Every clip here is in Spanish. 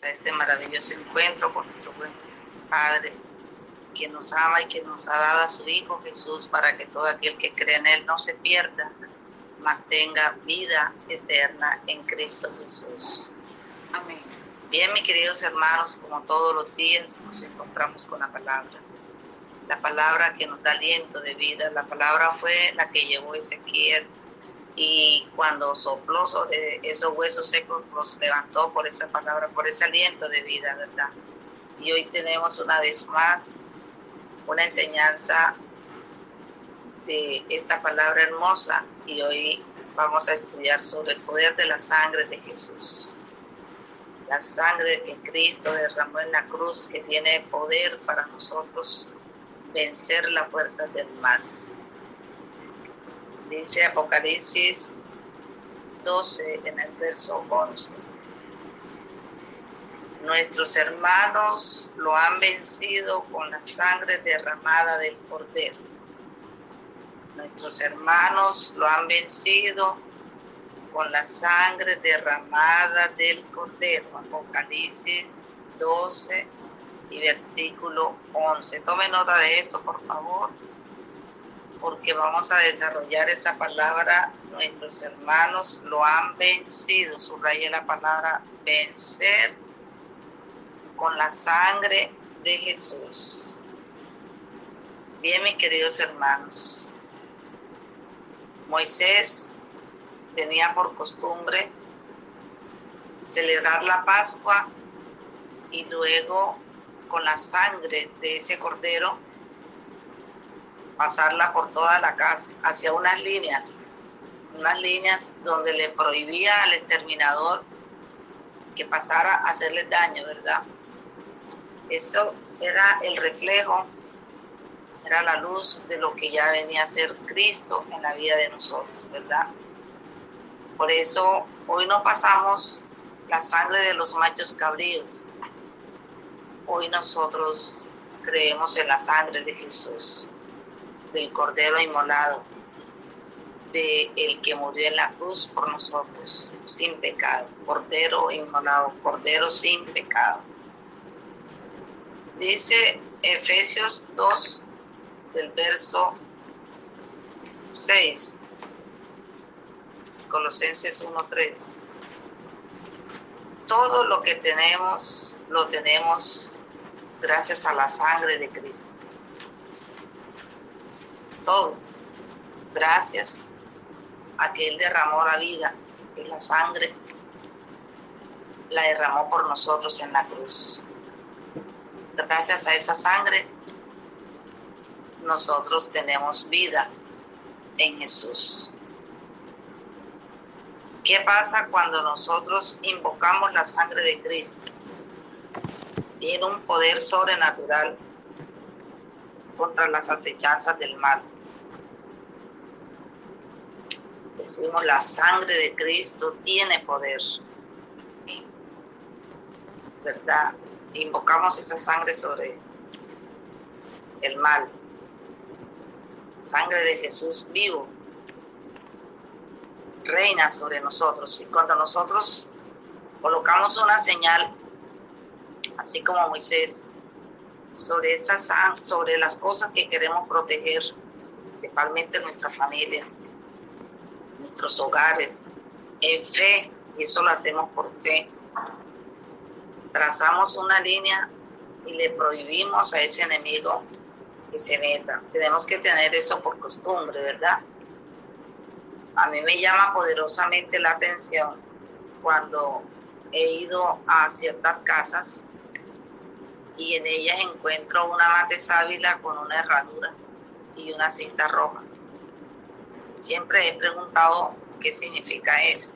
a este maravilloso encuentro con nuestro buen Padre, que nos ama y que nos ha dado a su Hijo Jesús para que todo aquel que cree en Él no se pierda, mas tenga vida eterna en Cristo Jesús. Amén. Bien, mis queridos hermanos, como todos los días nos encontramos con la palabra que nos da aliento de vida. La palabra fue la que llevó Ezequiel y cuando sopló sobre esos huesos secos los levantó por esa palabra, por ese aliento de vida, ¿verdad? Y hoy tenemos una vez más una enseñanza de esta palabra hermosa y hoy vamos a estudiar sobre el poder de la sangre de Jesús. La sangre que Cristo derramó en la cruz, que tiene poder para nosotros vencer la fuerza del mal. Dice Apocalipsis 12 en el verso 11. Nuestros hermanos lo han vencido con la sangre derramada del Cordero. Nuestros hermanos lo han vencido con la sangre derramada del Cordero. Apocalipsis 12 y versículo 11. Tome nota de esto, por favor, porque vamos a desarrollar esa palabra. Nuestros hermanos lo han vencido. Subraye la palabra vencer con la sangre de Jesús. Bien, mis queridos hermanos, Moisés tenía por costumbre celebrar la Pascua y luego con la sangre de ese cordero pasarla por toda la casa hacia unas líneas donde le prohibía al exterminador que pasara a hacerles daño, ¿verdad? Esto era el reflejo, era la luz de lo que ya venía a ser Cristo en la vida de nosotros, ¿verdad? Por eso hoy no pasamos la sangre de los machos cabríos. Hoy nosotros creemos en la sangre de Jesús, del Cordero inmolado, de el que murió en la cruz por nosotros, sin pecado. Cordero inmolado, Cordero sin pecado. Dice Efesios 2, del verso 6, Colosenses 1:3. Todo lo que tenemos, lo tenemos gracias a la sangre de Cristo. Todo, gracias a que Él derramó la vida, que la sangre la derramó por nosotros en la cruz. Gracias a esa sangre, nosotros tenemos vida en Jesús. ¿Qué pasa cuando nosotros invocamos la sangre de Cristo? Tiene un poder sobrenatural contra las acechanzas del mal. Decimos, la sangre de Cristo tiene poder, ¿verdad? Invocamos esa sangre sobre el mal. Sangre de Jesús vivo reina sobre nosotros. Y cuando nosotros colocamos una señal, así como Moisés, sobre las cosas que queremos proteger, principalmente nuestra familia, nuestros hogares, en fe, y eso lo hacemos por fe, trazamos una línea y le prohibimos a ese enemigo que se meta. Tenemos que tener eso por costumbre, ¿verdad? A mí me llama poderosamente la atención cuando he ido a ciertas casas y en ellas encuentro una mate sábila con una herradura y una cinta roja. Siempre he preguntado qué significa eso.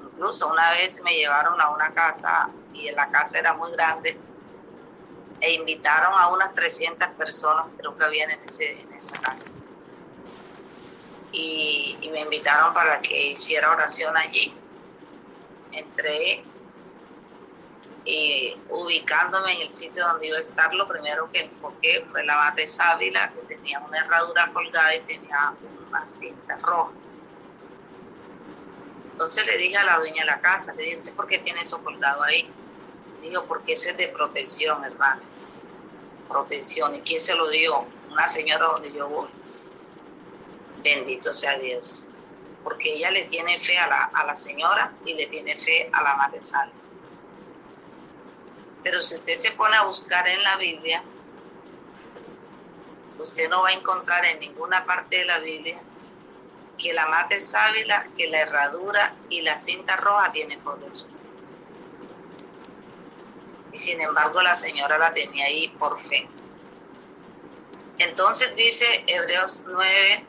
Incluso una vez me llevaron a una casa y la casa era muy grande e invitaron a unas 300 personas, creo que habían en esa casa. Y me invitaron para que hiciera oración allí. Entré y ubicándome en el sitio donde iba a estar, lo primero que enfoqué fue la mate sábila, que tenía una herradura colgada y tenía una cinta roja. Entonces le dije a la dueña de la casa, le dije, ¿usted por qué tiene eso colgado ahí? Digo, porque ese es de protección, hermano. Protección. ¿Y quién se lo dio? Una señora donde yo voy. Bendito sea Dios. Porque ella le tiene fe a la señora y le tiene fe a la madre Sal. Pero si usted se pone a buscar en la Biblia, usted no va a encontrar en ninguna parte de la Biblia que la mate sábila, que la herradura y la cinta roja tienen poder. Y sin embargo la señora la tenía ahí por fe. Entonces dice Hebreos 9,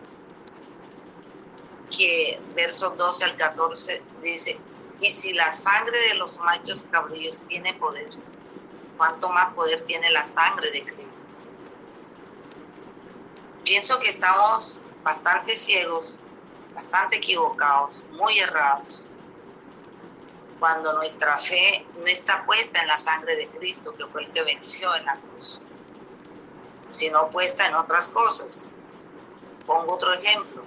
que versos 12 al 14 dice, y si la sangre de los machos cabríos tiene poder, ¿cuánto más poder tiene la sangre de Cristo? Pienso que estamos bastante ciegos, bastante equivocados, muy errados, cuando nuestra fe no está puesta en la sangre de Cristo, que fue el que venció en la cruz, sino puesta en otras cosas. Pongo otro ejemplo.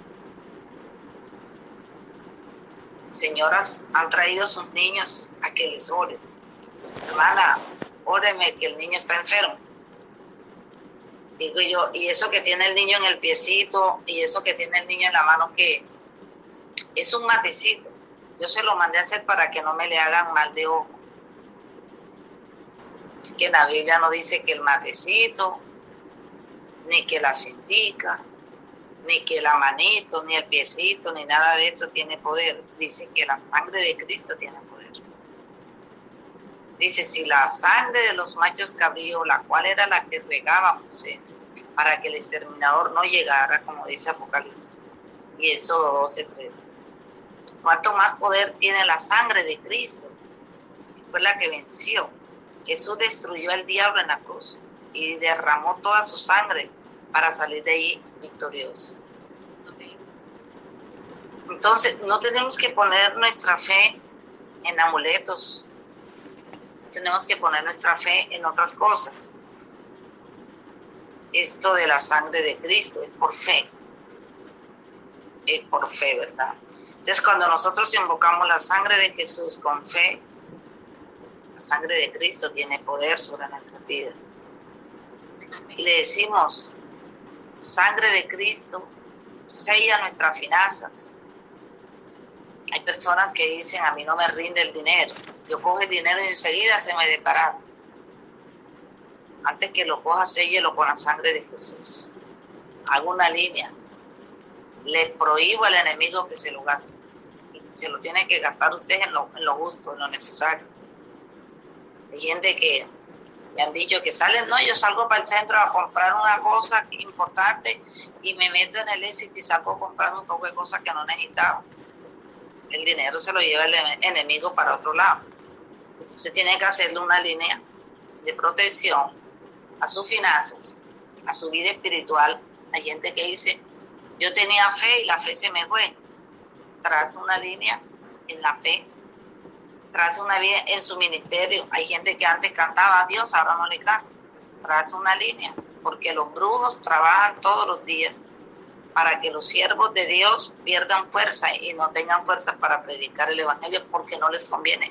Señoras han traído a sus niños a que les oren. Hermana, óreme que el niño está enfermo. Digo yo, ¿y eso que tiene el niño en el piecito y eso que tiene el niño en la mano qué es? Es un matecito. Yo se lo mandé a hacer para que no me le hagan mal de ojo. Así que la Biblia no dice que el matecito, ni que la cintica, ni que la manito, ni el piecito, ni nada de eso tiene poder. Dice que la sangre de Cristo tiene poder. Dice, si la sangre de los machos cabríos, la cual era la que regaba Moisés, para que el exterminador no llegara, como dice Apocalipsis, y Éxodo 12:13. ¿Cuánto más poder tiene la sangre de Cristo? Que fue la que venció. Jesús destruyó al diablo en la cruz y derramó toda su sangre para salir de ahí victorioso. Entonces, no tenemos que poner nuestra fe en amuletos, tenemos que poner nuestra fe en otras cosas. Esto de la sangre de Cristo es por fe, ¿verdad? Entonces, cuando nosotros invocamos la sangre de Jesús con fe, la sangre de Cristo tiene poder sobre nuestra vida. Y le decimos, sangre de Cristo, sella nuestras finanzas. Hay personas que dicen, a mí no me rinde el dinero. Yo cojo el dinero y enseguida se me desbarata. Antes que lo coja, séllelo con la sangre de Jesús. Hago una línea. Le prohíbo al enemigo que se lo gaste. Y se lo tiene que gastar usted en lo justo, en lo necesario. Hay gente que me han dicho que salen, no, yo salgo para el centro a comprar una cosa importante y me meto en el éxito y salgo comprando un poco de cosas que no necesitaba. El dinero se lo lleva el enemigo para otro lado. Usted tiene que hacerle una línea de protección a sus finanzas, a su vida espiritual. Hay gente que dice, yo tenía fe y la fe se me fue. Traza una línea en la fe, traza una vida en su ministerio. Hay gente que antes cantaba a Dios, ahora no le canta. Traza una línea, porque los brujos trabajan todos los días para que los siervos de Dios pierdan fuerza y no tengan fuerza para predicar el evangelio porque no les conviene.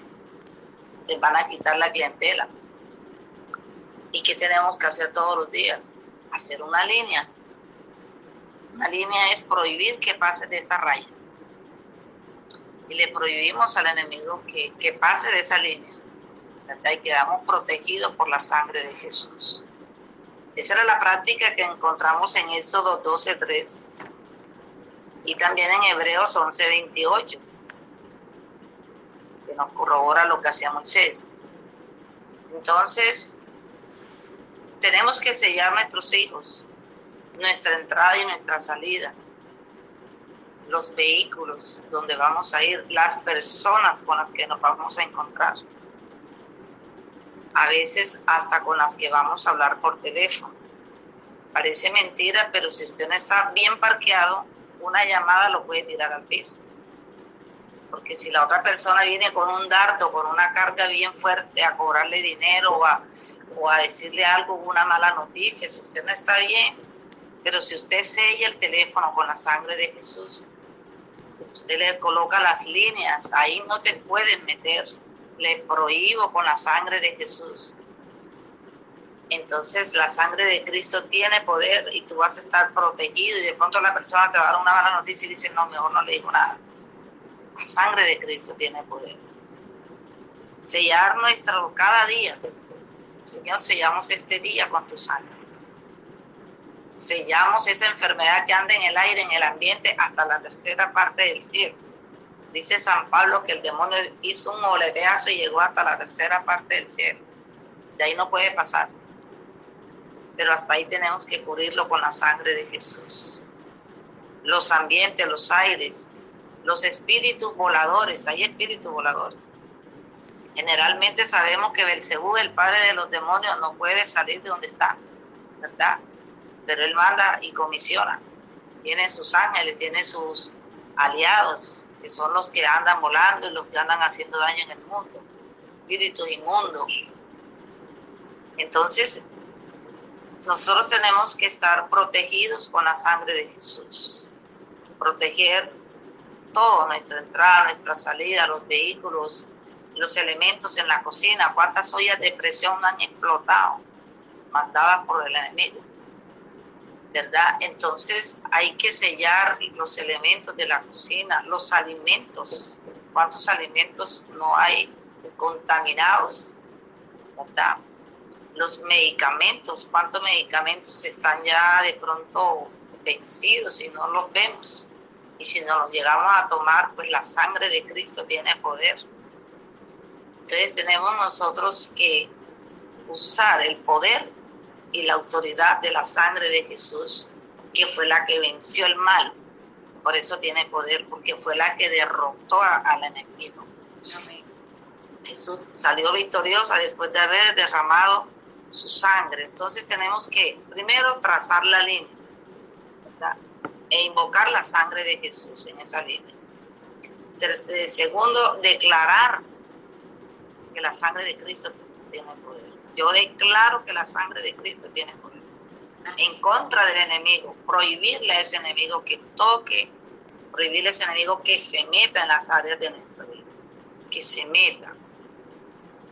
Les van a quitar la clientela. ¿Y qué tenemos que hacer todos los días? Hacer una línea. Una línea es prohibir que pase de esa raya. Y le prohibimos al enemigo que pase de esa línea, ¿verdad? Y quedamos protegidos por la sangre de Jesús. Esa era la práctica que encontramos en Éxodo 12:3 y también en Hebreos 11:28, que nos corrobora lo que hacía Moisés. Entonces, tenemos que sellar nuestros hijos, nuestra entrada y nuestra salida, los vehículos donde vamos a ir, las personas con las que nos vamos a encontrar, a veces hasta con las que vamos a hablar por teléfono. Parece mentira, pero si usted no está bien parqueado, una llamada lo puede tirar al piso. Porque si la otra persona viene con un dardo, con una carga bien fuerte a cobrarle dinero o a decirle algo, una mala noticia, si usted no está bien, pero si usted sella el teléfono con la sangre de Jesús, Usted le coloca las líneas, ahí no te pueden meter. Le prohíbo con la sangre de Jesús. Entonces la sangre de Cristo tiene poder y tú vas a estar protegido, y de pronto la persona te va a dar una mala noticia y dice, no, mejor no le digo nada. La sangre de Cristo tiene poder. Sellar nuestro cada día. Señor, sellamos este día con tu sangre. Sellamos esa enfermedad que anda en el aire, en el ambiente, hasta la tercera parte del cielo. Dice San Pablo que el demonio hizo un oleazo y llegó hasta la tercera parte del cielo. De ahí no puede pasar. Pero hasta ahí tenemos que cubrirlo con la sangre de Jesús. Los ambientes, los aires, los espíritus voladores, hay espíritus voladores. Generalmente sabemos que Belcebú, el padre de los demonios, no puede salir de donde está, ¿verdad? Pero él manda y comisiona. Tiene sus ángeles, tiene sus aliados, que son los que andan volando y los que andan haciendo daño en el mundo, espíritus inmundos. Entonces, nosotros tenemos que estar protegidos con la sangre de Jesús. Proteger todo, nuestra entrada, nuestra salida, los vehículos, los elementos en la cocina. ¿Cuántas ollas de presión han explotado? Mandadas por el enemigo, ¿verdad? Entonces hay que sellar los elementos de la cocina, los alimentos. ¿Cuántos alimentos no hay contaminados, verdad? Los medicamentos, ¿cuántos medicamentos están ya de pronto vencidos y no los vemos? Y si no los llegamos a tomar, pues la sangre de Cristo tiene poder. Entonces tenemos nosotros que usar el poder y la autoridad de la sangre de Jesús, que fue la que venció el mal. Por eso tiene poder, porque fue la que derrotó al enemigo. Amén. Jesús salió victoriosa después de haber derramado su sangre. Entonces tenemos que primero trazar la línea, ¿verdad? E invocar la sangre de Jesús en esa línea. Segundo, declarar que la sangre de Cristo tiene poder. Yo declaro que la sangre de Cristo tiene poder. En contra del enemigo, prohibirle a ese enemigo que toque, prohibirle a ese enemigo que se meta en las áreas de nuestra vida, que se meta.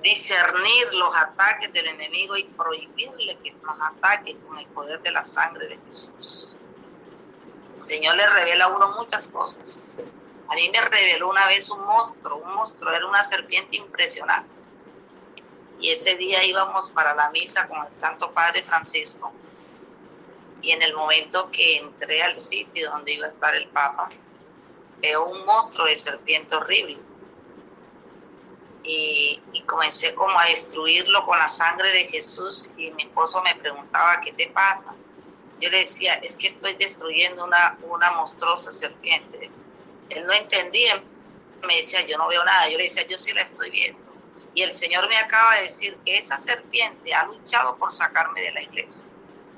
Discernir los ataques del enemigo y prohibirle que nos ataque con el poder de la sangre de Jesús. El Señor le revela a uno muchas cosas. A mí me reveló una vez un monstruo, era una serpiente impresionante. Y ese día íbamos para la misa con el Santo Padre Francisco. Y en el momento que entré al sitio donde iba a estar el Papa, veo un monstruo de serpiente horrible. Y comencé como a destruirlo con la sangre de Jesús, y mi esposo me preguntaba, ¿qué te pasa? Yo le decía, es que estoy destruyendo una monstruosa serpiente. Él no entendía, me decía, yo no veo nada. Yo le decía, yo sí la estoy viendo. Y el Señor me acaba de decir que esa serpiente ha luchado por sacarme de la iglesia,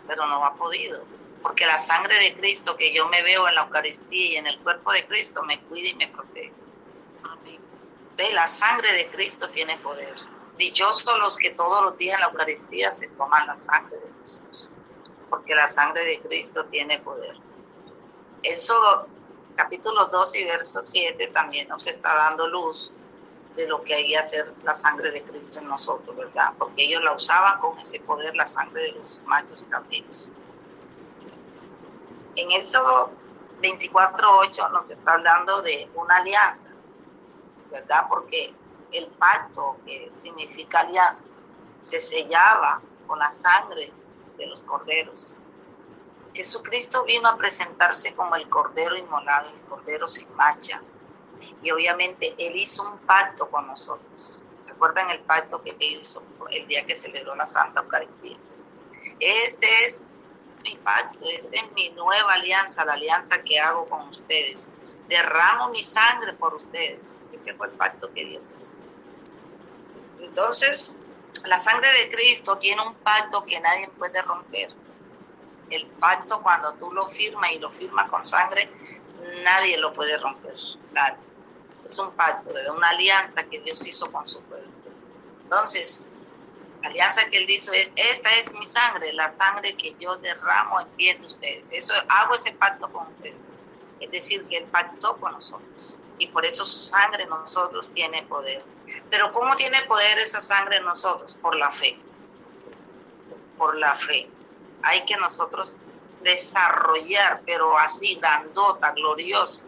pero no ha podido, porque la sangre de Cristo que yo me veo en la Eucaristía y en el cuerpo de Cristo me cuida y me protege. Amén. La sangre de Cristo tiene poder. Dichosos los que todos los días en la Eucaristía se toman la sangre de Jesús, porque la sangre de Cristo tiene poder. Éxodo capítulo 2 y verso 7 también nos está dando luz de lo que hay que hacer la sangre de Cristo en nosotros, ¿verdad? Porque ellos la usaban con ese poder, la sangre de los machos cabríos. En Éxodo 24:8 nos está hablando de una alianza, ¿verdad? Porque el pacto, que significa alianza, se sellaba con la sangre de los corderos. Jesucristo vino a presentarse como el cordero inmolado, el cordero sin mancha. Y obviamente Él hizo un pacto con nosotros. ¿Se acuerdan el pacto que hizo el día que celebró la Santa Eucaristía? Este es mi pacto, esta es mi nueva alianza, la alianza que hago con ustedes. Derramo mi sangre por ustedes. Ese fue el pacto que Dios hizo. Entonces, la sangre de Cristo tiene un pacto que nadie puede romper. El pacto, cuando tú lo firmas y lo firmas con sangre, nadie lo puede romper. Nadie. Es un pacto, una alianza que Dios hizo con su pueblo. Entonces, la alianza que Él hizo es, esta es mi sangre, la sangre que yo derramo en pie de ustedes. Eso, hago ese pacto con ustedes. Es decir, que Él pactó con nosotros y por eso su sangre en nosotros tiene poder. Pero ¿cómo tiene poder esa sangre en nosotros? Por la fe. Por la fe. Hay que nosotros desarrollar, pero así grandota, gloriosa,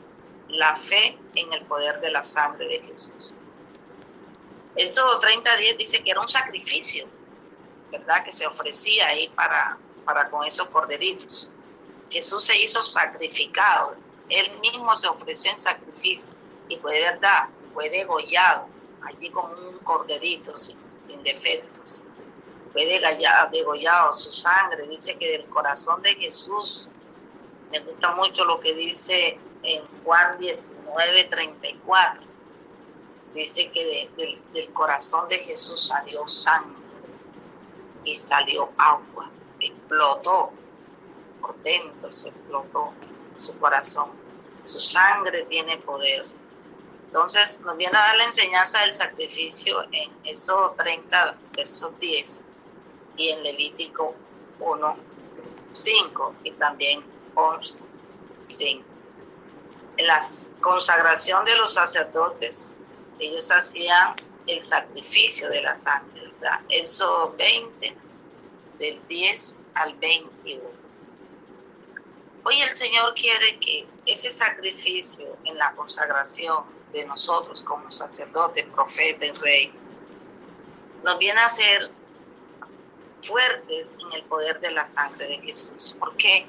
la fe en el poder de la sangre de Jesús. Éxodo 30:10 dice que era un sacrificio, ¿verdad? Que se ofrecía ahí para con esos corderitos. Jesús se hizo sacrificado, Él mismo se ofreció en sacrificio y fue de verdad, fue degollado, allí como un corderito sin defectos. Fue degollado, su sangre, dice que del corazón de Jesús, me gusta mucho lo que dice en Juan 19:34, dice que del corazón de Jesús salió sangre y salió agua, explotó por dentro, se explotó su corazón, su sangre tiene poder. Entonces nos viene a dar la enseñanza del sacrificio en Éxodo 30, versos 10, y en Levítico 1:5 y también 11:5. En la consagración de los sacerdotes, ellos hacían el sacrificio de la sangre, ¿verdad? Éxodo 20, del 10 al 21. Hoy el Señor quiere que ese sacrificio en la consagración de nosotros como sacerdote, profeta y rey, nos viene a hacer fuertes en el poder de la sangre de Jesús. ¿Por qué?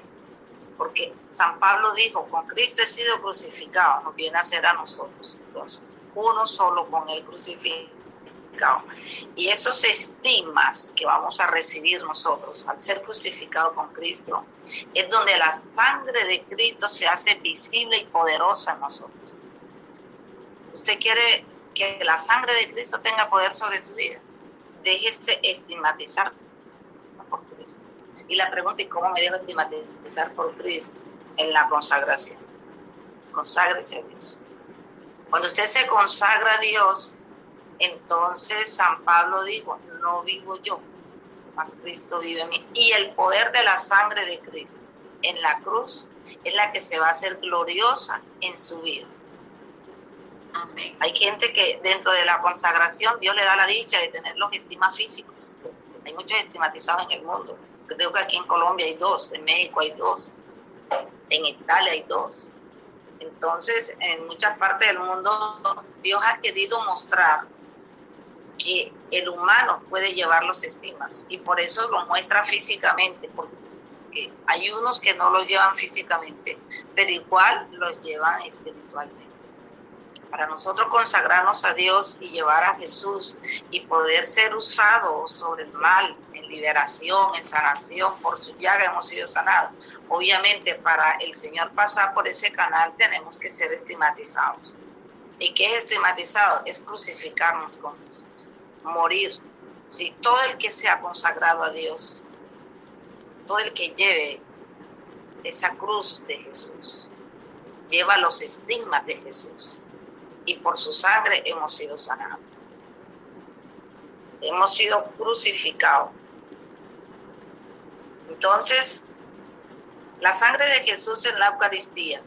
Porque San Pablo dijo, con Cristo he sido crucificado, nos viene a hacer a nosotros. Entonces, uno solo con el crucificado. Y esos estigmas que vamos a recibir nosotros al ser crucificados con Cristo, es donde la sangre de Cristo se hace visible y poderosa en nosotros. ¿Usted quiere que la sangre de Cristo tenga poder sobre su vida? Déjese estigmatizar por Cristo. Y la pregunta, ¿y cómo me dejo estigmatizar por Cristo? En la consagración. Conságrese a Dios. Cuando usted se consagra a Dios, entonces San Pablo dijo, no vivo yo, mas Cristo vive en mí. Y el poder de la sangre de Cristo en la cruz es la que se va a hacer gloriosa en su vida. Amén. Hay gente que dentro de la consagración Dios le da la dicha de tener los estigmas físicos. Hay muchos estigmatizados en el mundo. Creo que aquí en Colombia hay 2, en México hay 2, en Italia hay 2. Entonces, en muchas partes del mundo, Dios ha querido mostrar que el humano puede llevar los estigmas y por eso lo muestra físicamente, porque hay unos que no lo llevan físicamente, pero igual los llevan espiritualmente. Para nosotros consagrarnos a Dios y llevar a Jesús y poder ser usados sobre el mal, en liberación, en sanación, por su llaga hemos sido sanados. Obviamente para el Señor pasar por ese canal tenemos que ser estigmatizados. ¿Y qué es estigmatizado? Es crucificarnos con Jesús, morir. Sí, todo el que sea consagrado a Dios, todo el que lleve esa cruz de Jesús, lleva los estigmas de Jesús. Y por su sangre hemos sido sanados. Hemos sido crucificados. Entonces, la sangre de Jesús en la Eucaristía,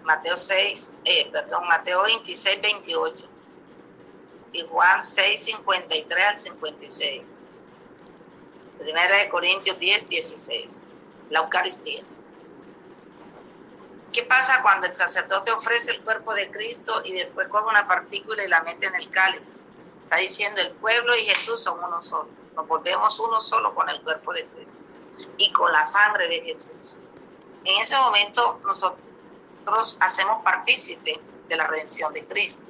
Mateo 26:28 y Juan 6:53 al 56. Primera de Corintios 10:16. La Eucaristía. ¿Qué pasa cuando el sacerdote ofrece el cuerpo de Cristo y después coge una partícula y la mete en el cáliz? Está diciendo, el pueblo y Jesús son uno solo. Nos volvemos uno solo con el cuerpo de Cristo y con la sangre de Jesús. En ese momento nosotros hacemos partícipe de la redención de Cristo.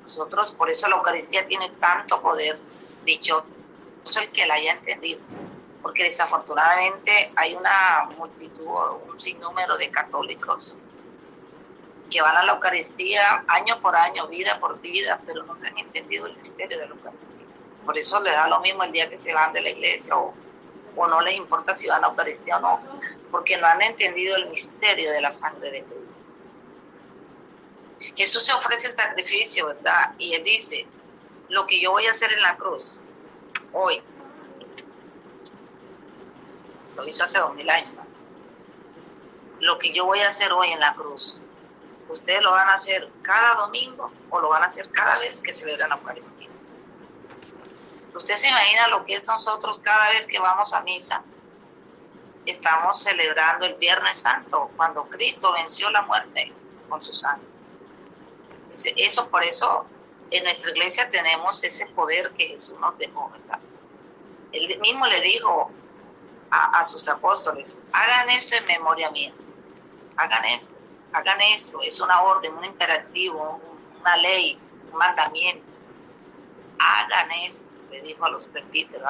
Nosotros, por eso la Eucaristía tiene tanto poder, dichoso el que la haya entendido. Porque desafortunadamente hay una multitud, un sinnúmero de católicos que van a la Eucaristía año por año, vida por vida, pero nunca han entendido el misterio de la Eucaristía. Por eso les da lo mismo el día que se van de la iglesia o no les importa si van a la Eucaristía o no, porque no han entendido el misterio de la sangre de Cristo. Jesús se ofrece el sacrificio, ¿verdad? Y Él dice, lo que yo voy a hacer en la cruz, hoy, lo hizo hace 2000 años, ¿no? lo que yo voy a hacer hoy en la cruz, ustedes lo van a hacer cada domingo o lo van a hacer cada vez que celebran la Eucaristía. Usted se imagina lo que es nosotros cada vez que vamos a misa. Estamos celebrando el Viernes Santo, cuando Cristo venció la muerte con su sangre. Eso, por eso, en nuestra iglesia tenemos ese poder que Jesús nos dejó, ¿verdad? Él mismo le dijo a sus apóstoles, hagan esto en memoria mía. Hagan esto. Es una orden, un imperativo, una ley, un mandamiento. Hagan esto, le dijo a los presbíteros,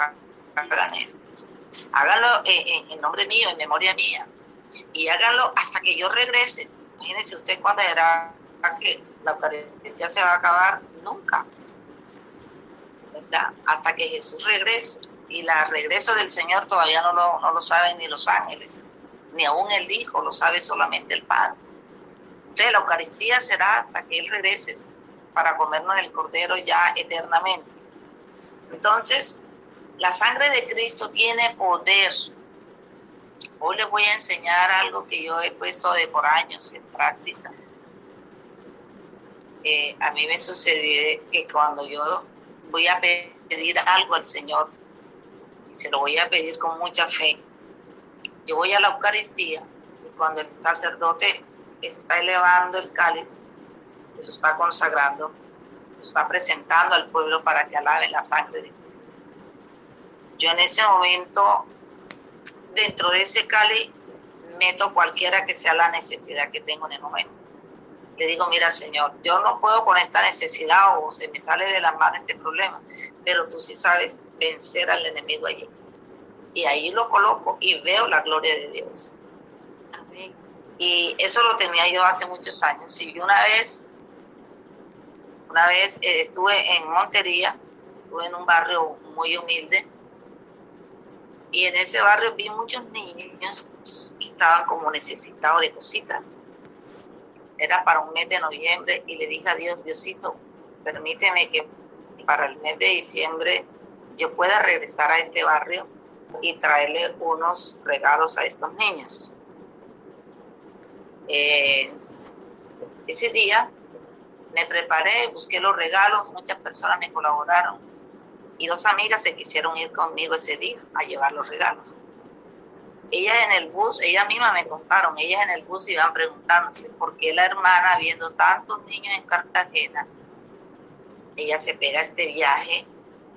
hagan esto. Háganlo en nombre mío, en memoria mía. Y háganlo hasta que yo regrese. Imagínense usted cuándo era que la Eucaristía se va a acabar. Nunca, ¿verdad? Hasta que Jesús regrese. Y el regreso del Señor todavía no lo saben ni los ángeles, ni aún el Hijo, lo sabe solamente el Padre. Entonces la Eucaristía será hasta que Él regrese para comernos el Cordero ya eternamente. Entonces, la sangre de Cristo tiene poder. Hoy les voy a enseñar algo que yo he puesto de por años en práctica. A mí me sucede que cuando yo voy a pedir algo al Señor, y se lo voy a pedir con mucha fe, yo voy a la Eucaristía y cuando el sacerdote está elevando el cáliz, lo está consagrando, lo está presentando al pueblo para que alabe la sangre de Cristo. Yo en ese momento, dentro de ese cáliz, meto cualquiera que sea la necesidad que tengo en el momento. Le digo, mira, Señor, yo no puedo con esta necesidad o se me sale de la mano este problema, pero tú sí sabes vencer al enemigo allí. Y ahí lo coloco y veo la gloria de Dios. Amén. Y eso lo tenía yo hace muchos años. Y una vez estuve en Montería, estuve en un barrio muy humilde, y en ese barrio vi muchos niños que estaban como necesitados de cositas. Era para un mes de noviembre y le dije a Dios, Diosito, permíteme que para el mes de diciembre yo pueda regresar a este barrio y traerle unos regalos a estos niños. Ese día me preparé, busqué los regalos, muchas personas me colaboraron y 2 amigas se quisieron ir conmigo ese día a llevar los regalos. Ellas en el bus, ellas mismas me contaron, ellas en el bus iban preguntándose por qué la hermana, viendo tantos niños en Cartagena, ella se pega este viaje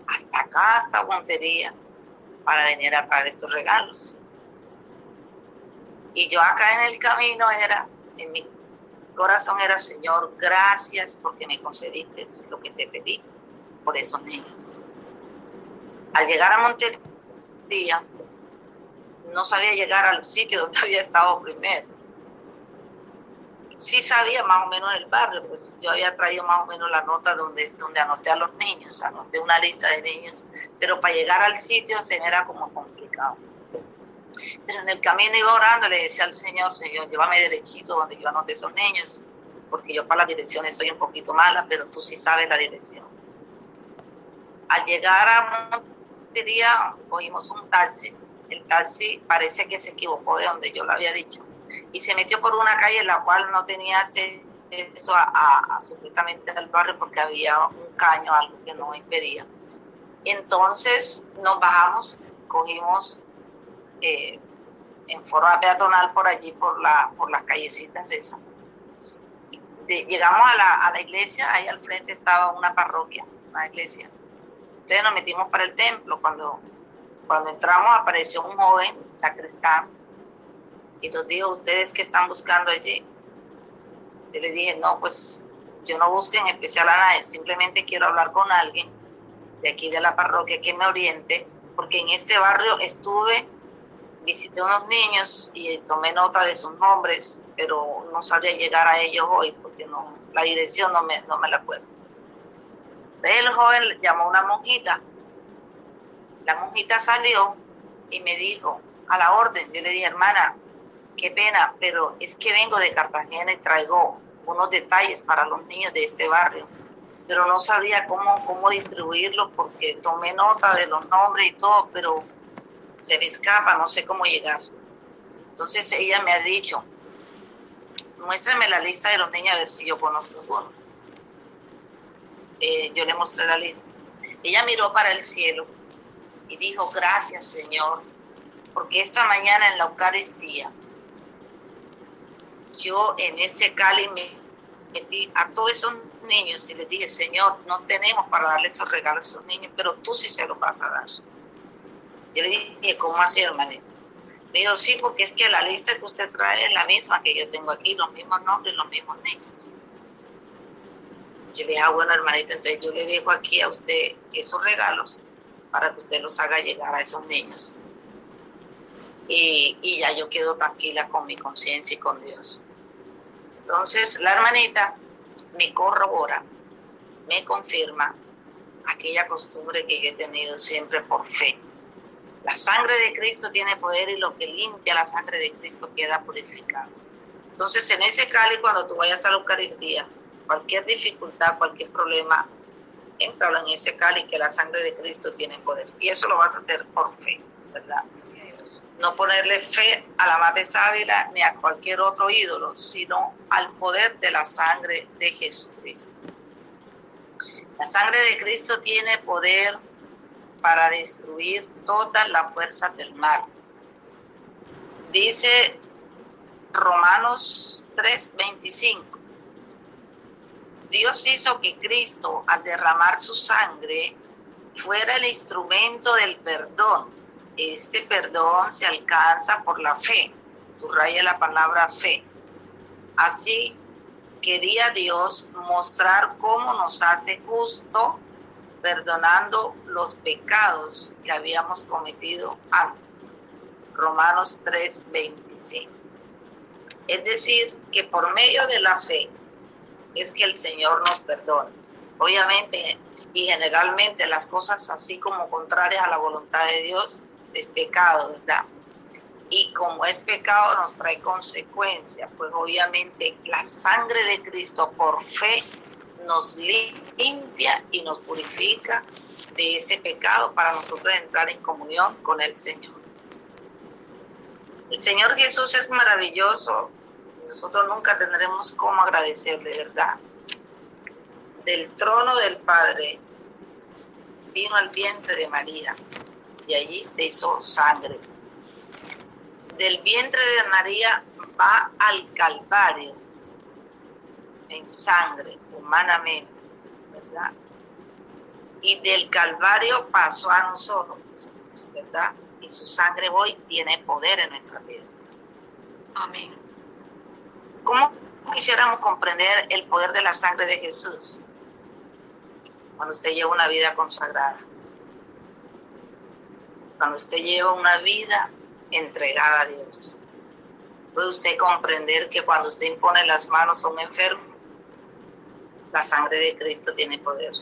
hasta acá, hasta Montería, para venir a traer estos regalos. Y yo acá en el camino en mi corazón era, Señor, gracias porque me concediste lo que te pedí por esos niños. Al llegar a Montería, no sabía llegar al sitio donde había estado primero. Sí sabía más o menos el barrio, pues yo había traído más o menos la nota donde anoté a los niños, anoté una lista de niños, pero para llegar al sitio se me era como complicado. Pero en el camino iba orando, le decía al Señor, Señor, llévame derechito donde yo anoté esos niños, porque yo para las direcciones soy un poquito mala, pero tú sí sabes la dirección. Al llegar a Montería, cogimos un taxi. El taxi parece que se equivocó de donde yo lo había dicho y se metió por una calle en la cual no tenía acceso supuestamente al barrio porque había un caño, algo que no impedía. Entonces nos bajamos, cogimos en forma peatonal por allí, por las callecitas esas. Llegamos a la iglesia, ahí al frente estaba una parroquia, una iglesia. Entonces nos metimos para el templo. Cuando entramos apareció un joven sacristán y nos dijo, ¿ustedes qué están buscando allí? Yo le dije, no, pues yo no busco en especial a nadie, simplemente quiero hablar con alguien de aquí de la parroquia que me oriente, porque en este barrio visité unos niños y tomé nota de sus nombres, pero no sabría llegar a ellos hoy porque la dirección no me la acuerdo. Entonces el joven llamó a una monjita. La monjita salió y me dijo, a la orden. Yo le dije, hermana, qué pena, pero es que vengo de Cartagena y traigo unos detalles para los niños de este barrio, pero no sabía cómo distribuirlos porque tomé nota de los nombres y todo, pero se me escapa, no sé cómo llegar. Entonces ella me ha dicho, muéstrame la lista de los niños a ver si yo conozco algunos. Yo le mostré la lista. Ella miró para el cielo y dijo, gracias Señor, porque esta mañana en la Eucaristía, yo en ese cáliz me metí a todos esos niños y les dije, Señor, no tenemos para darle esos regalos a esos niños, pero tú sí se los vas a dar. Yo le dije, ¿cómo así, hermanito? Me dijo, sí, porque es que la lista que usted trae es la misma que yo tengo aquí, los mismos nombres, los mismos niños. Yo le dije, bueno, hermanita, entonces yo le dejo aquí a usted esos regalos para que usted los haga llegar a esos niños. Y ya yo quedo tranquila con mi conciencia y con Dios. Entonces, la hermanita me corrobora, me confirma aquella costumbre que yo he tenido siempre por fe. La sangre de Cristo tiene poder y lo que limpia la sangre de Cristo queda purificado. Entonces, en ese cáliz, cuando tú vayas a la Eucaristía, cualquier dificultad, cualquier problema, éntralo en ese cáliz que la sangre de Cristo tiene poder. Y eso lo vas a hacer por fe, ¿verdad? No ponerle fe a la Madre Sábila ni a cualquier otro ídolo, sino al poder de la sangre de Jesucristo. La sangre de Cristo tiene poder para destruir todas las fuerzas del mal. Dice Romanos 3:25. Dios hizo que Cristo, al derramar su sangre, fuera el instrumento del perdón. Este perdón se alcanza por la fe. Subraya la palabra fe. Así quería Dios mostrar cómo nos hace justo perdonando los pecados que habíamos cometido antes. Romanos 3:25. Es decir, que por medio de la fe es que el Señor nos perdona. Obviamente y generalmente las cosas así como contrarias a la voluntad de Dios es pecado, ¿verdad? Y como es pecado nos trae consecuencias, pues obviamente la sangre de Cristo por fe nos limpia y nos purifica de ese pecado para nosotros entrar en comunión con el Señor. El Señor Jesús es maravilloso, nosotros nunca tendremos cómo agradecerle, ¿verdad? Del trono del Padre vino al vientre de María y allí se hizo sangre. Del vientre de María va al Calvario en sangre, humanamente, ¿verdad? Y del Calvario pasó a nosotros, ¿verdad? Y su sangre hoy tiene poder en nuestras vidas. Amén. ¿Cómo quisiéramos comprender el poder de la sangre de Jesús? Cuando usted lleva una vida consagrada. Cuando usted lleva una vida entregada a Dios. Puede usted comprender que cuando usted impone las manos a un enfermo, la sangre de Cristo tiene poder.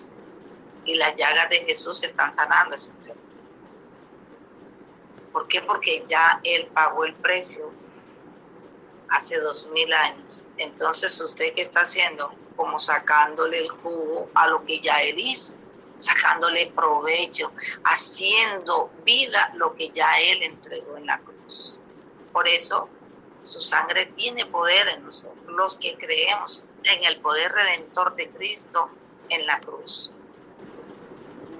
Y las llagas de Jesús están sanando a ese enfermo. ¿Por qué? Porque ya Él pagó el precio hace 2000 años. Entonces, ¿usted qué está haciendo? Como sacándole el jugo a lo que ya Él hizo, sacándole provecho, haciendo vida lo que ya Él entregó en la cruz. Por eso, su sangre tiene poder en nosotros, los que creemos en el poder redentor de Cristo en la cruz.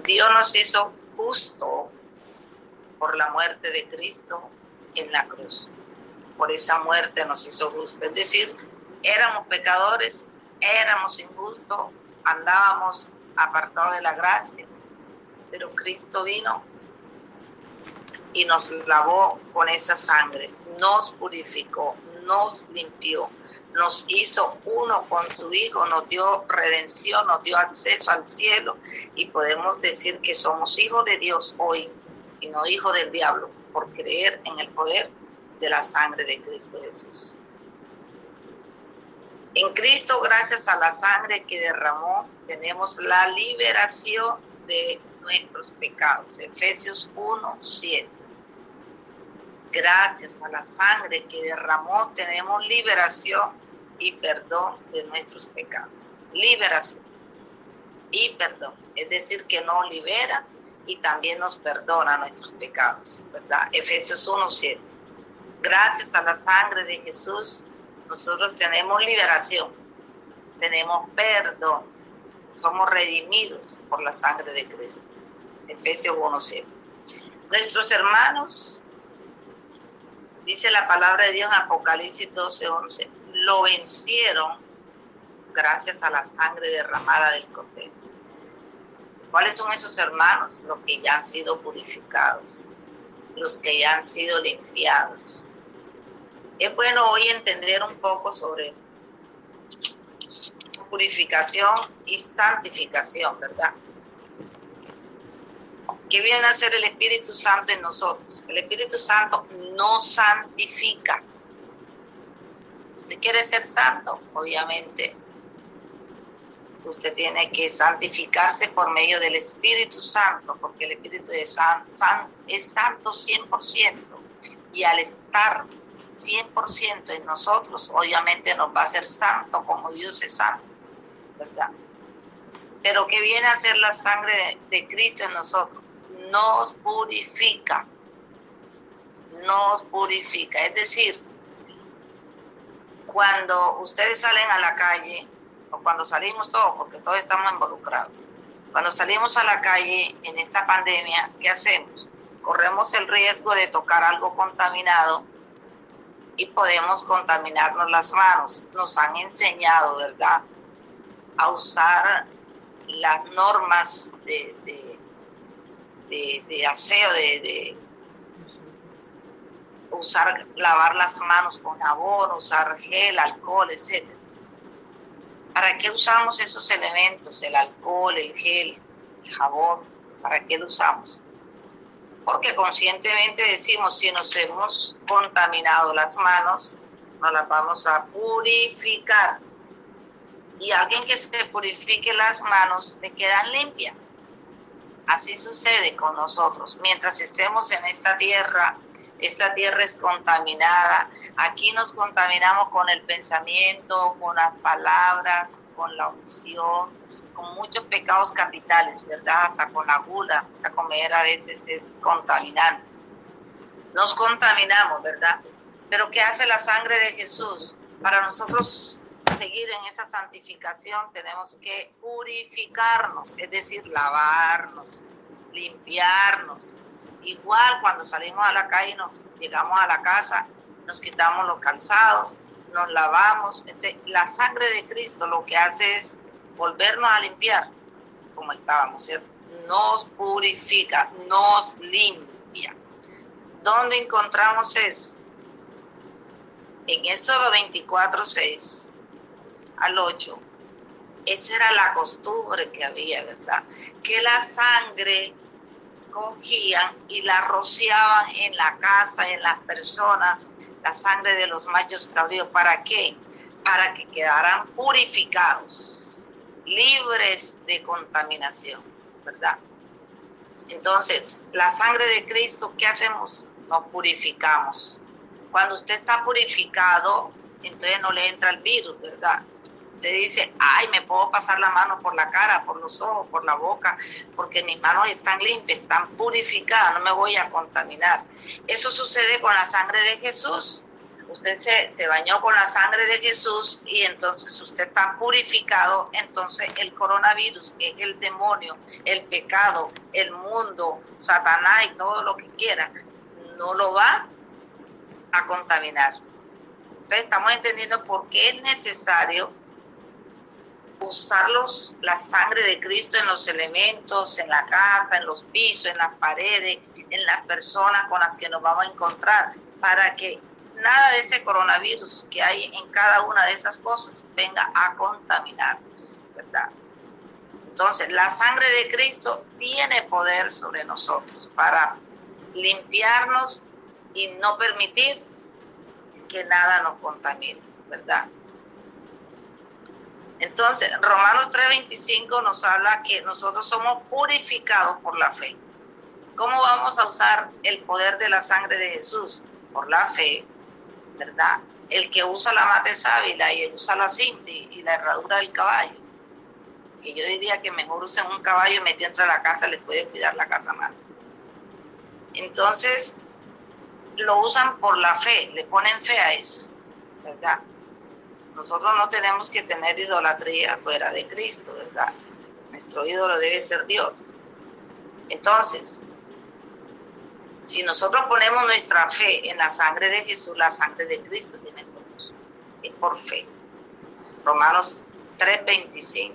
Dios nos hizo justo por la muerte de Cristo en la cruz. Por esa muerte nos hizo justo. Es decir, éramos pecadores, éramos injustos, andábamos apartados de la gracia, pero Cristo vino y nos lavó con esa sangre, nos purificó, nos limpió, nos hizo uno con su Hijo, nos dio redención, nos dio acceso al cielo y podemos decir que somos hijos de Dios hoy y no hijos del diablo por creer en el poder de la sangre de Cristo Jesús. En Cristo, gracias a la sangre que derramó, tenemos la liberación de nuestros pecados. Efesios 1:7. Gracias a la sangre que derramó, tenemos liberación y perdón de nuestros pecados. Liberación y perdón. Es decir, que nos libera y también nos perdona nuestros pecados, ¿verdad? Efesios 1:7. Gracias a la sangre de Jesús, nosotros tenemos liberación, tenemos perdón, somos redimidos por la sangre de Cristo. Efesios 1:7. Nuestros hermanos, dice la palabra de Dios en Apocalipsis 12:11, lo vencieron gracias a la sangre derramada del Cordero. ¿Cuáles son esos hermanos? Los que ya han sido purificados, los que ya han sido limpiados. Es bueno hoy entender un poco sobre purificación y santificación, ¿verdad? ¿Qué viene a hacer el Espíritu Santo en nosotros? El Espíritu Santo nos santifica. ¿Usted quiere ser santo? Obviamente, usted tiene que santificarse por medio del Espíritu Santo, porque el Espíritu es santo 100%. Y al estar 100% en nosotros, obviamente nos va a hacer santo como Dios es santo, ¿verdad? Pero ¿qué viene a hacer la sangre de Cristo en nosotros? Nos purifica. Nos purifica. Es decir, cuando ustedes salen a la calle, o cuando salimos todos, porque todos estamos involucrados, cuando salimos a la calle en esta pandemia, ¿qué hacemos? Corremos el riesgo de tocar algo contaminado y podemos contaminarnos las manos. Nos han enseñado, ¿verdad?, a usar las normas de aseo, de usar, lavar las manos con jabón, usar gel, alcohol, etc. ¿Para qué usamos esos elementos? El alcohol, el gel, el jabón, ¿para qué lo usamos? Porque conscientemente decimos, si nos hemos contaminado las manos, nos las vamos a purificar. Y alguien que se purifique las manos, le quedan limpias. Así sucede con nosotros. Mientras estemos en esta tierra es contaminada. Aquí nos contaminamos con el pensamiento, con las palabras, con la omisión, con muchos pecados capitales, ¿verdad? Hasta con la gula. O sea, comer a veces es contaminante. Nos contaminamos, ¿verdad? Pero ¿qué hace la sangre de Jesús? Para nosotros seguir en esa santificación tenemos que purificarnos, es decir, lavarnos, limpiarnos. Igual cuando salimos a la calle, llegamos a la casa, nos quitamos los calzados, nos lavamos. Entonces, la sangre de Cristo lo que hace es volvernos a limpiar como estábamos, ¿cierto? Nos purifica, nos limpia. ¿Dónde encontramos eso? En Éxodo 24:6 al 8. Esa era la costumbre que había, ¿verdad? Que la sangre cogían y la rociaban en la casa, en las personas, la sangre de los machos cabríos. ¿Para qué? Para que quedaran purificados, libres de contaminación, ¿verdad? Entonces, la sangre de Cristo, ¿qué hacemos? Nos purificamos. Cuando usted está purificado, entonces no le entra el virus, ¿verdad? Usted dice, ay, me puedo pasar la mano por la cara, por los ojos, por la boca, porque mis manos están limpias, están purificadas, no me voy a contaminar. Eso sucede con la sangre de Jesús. Usted se bañó con la sangre de Jesús y entonces usted está purificado. Entonces el coronavirus, que es el demonio, el pecado, el mundo, Satanás y todo lo que quiera, no lo va a contaminar. Entonces estamos entendiendo por qué es necesario usar la sangre de Cristo en los elementos, en la casa, en los pisos, en las paredes, en las personas con las que nos vamos a encontrar, para que nada de ese coronavirus que hay en cada una de esas cosas venga a contaminarnos, ¿verdad? Entonces, la sangre de Cristo tiene poder sobre nosotros para limpiarnos y no permitir que nada nos contamine, ¿verdad? Entonces, Romanos 3:25 nos habla que nosotros somos purificados por la fe. ¿Cómo vamos a usar el poder de la sangre de Jesús? Por la fe, ¿verdad? El que usa la mata de sábila y usa la cinta y la herradura del caballo, que yo diría que mejor usen un caballo metido dentro de la casa, les puede cuidar la casa más. Entonces, lo usan por la fe, le ponen fe a eso, ¿verdad? Nosotros no tenemos que tener idolatría fuera de Cristo, ¿verdad? Nuestro ídolo debe ser Dios. Entonces, si nosotros ponemos nuestra fe en la sangre de Jesús, la sangre de Cristo tiene poder. Es por fe. Romanos 3:25.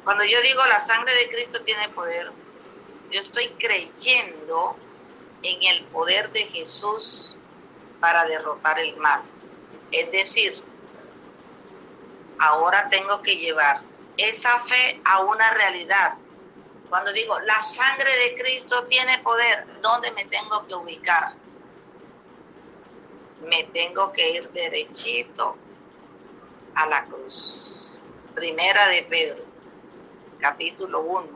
Cuando yo digo la sangre de Cristo tiene poder, yo estoy creyendo en el poder de Jesús para derrotar el mal. Es decir, ahora tengo que llevar esa fe a una realidad. Cuando digo la sangre de Cristo tiene poder, ¿dónde me tengo que ubicar? Me tengo que ir derechito a la cruz. Primera de Pedro, capítulo 1,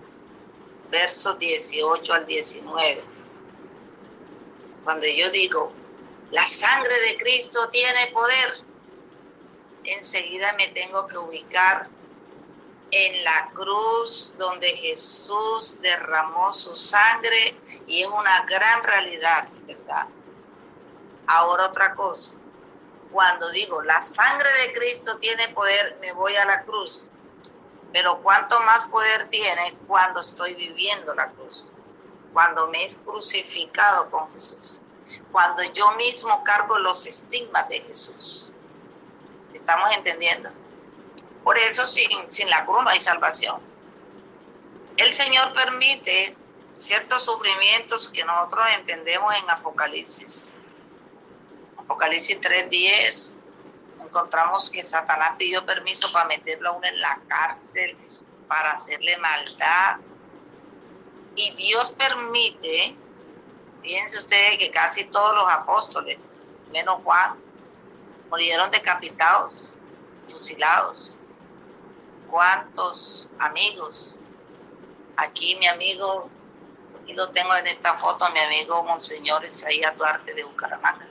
versos 18 al 19. Cuando yo digo, la sangre de Cristo tiene poder, enseguida me tengo que ubicar en la cruz donde Jesús derramó su sangre y es una gran realidad, ¿verdad? Ahora otra cosa, cuando digo la sangre de Cristo tiene poder, me voy a la cruz, pero ¿cuánto más poder tiene cuando estoy viviendo la cruz? Cuando me he crucificado con Jesús, cuando yo mismo cargo los estigmas de Jesús. ¿Estamos entendiendo? Por eso sin la cruz no hay salvación. El Señor permite ciertos sufrimientos que nosotros entendemos en Apocalipsis. Apocalipsis 3:10, encontramos que Satanás pidió permiso para meterlo a uno en la cárcel, para hacerle maldad. Y Dios permite, fíjense ustedes que casi todos los apóstoles, menos Juan, murieron decapitados, fusilados. ¿Cuántos amigos? Aquí mi amigo, y lo tengo en esta foto, mi amigo Monseñor Isaías Duarte de Bucaramanga.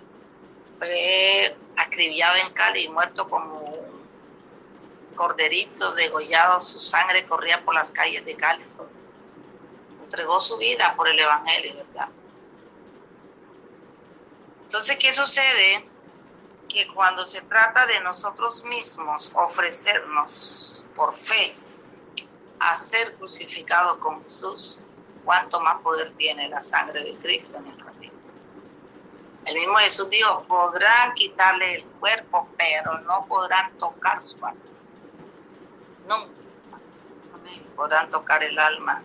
Fue acribillado en Cali y muerto como un corderito degollado, su sangre corría por las calles de Cali. Entregó su vida por el Evangelio, ¿verdad? Entonces, ¿qué sucede? Que cuando se trata de nosotros mismos ofrecernos por fe a ser crucificados con Jesús, ¿cuánto más poder tiene la sangre de Cristo en nuestras vidas? El mismo Jesús dijo, podrán quitarle el cuerpo, pero no podrán tocar su alma. Nunca podrán tocar el alma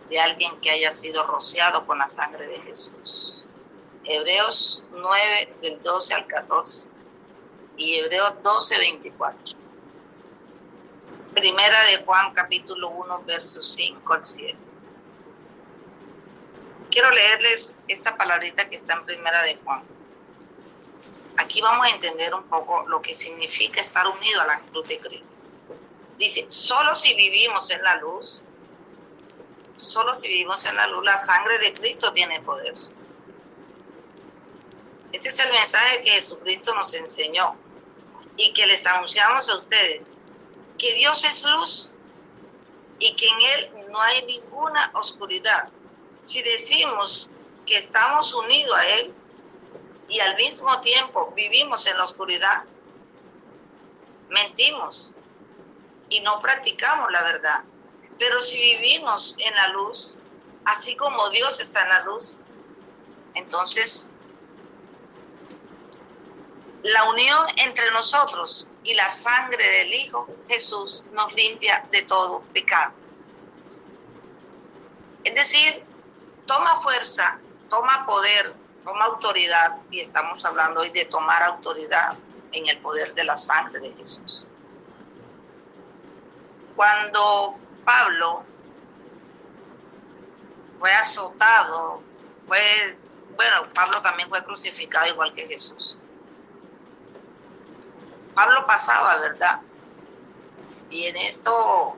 de alguien que haya sido rociado con la sangre de Jesús. Hebreos 9, del 12 al 14 y Hebreos 12, 24. Primera de Juan, capítulo 1, versos 5 al 7. Quiero leerles esta palabrita que está en Primera de Juan. Aquí vamos a entender un poco lo que significa estar unido a la cruz de Cristo. Dice, solo si vivimos en la luz, la sangre de Cristo tiene poder. Este es el mensaje que Jesucristo nos enseñó y que les anunciamos a ustedes, que Dios es luz y que en Él no hay ninguna oscuridad. Si decimos que estamos unidos a Él y al mismo tiempo vivimos en la oscuridad, mentimos y no practicamos la verdad. Pero si vivimos en la luz, así como Dios está en la luz, entonces la unión entre nosotros y la sangre del Hijo Jesús nos limpia de todo pecado. Es decir, toma fuerza, toma poder, toma autoridad, y estamos hablando hoy de tomar autoridad en el poder de la sangre de Jesús. Cuando Pablo fue azotado, Pablo también fue crucificado igual que Jesús. Pablo pasaba, ¿verdad? Y en esto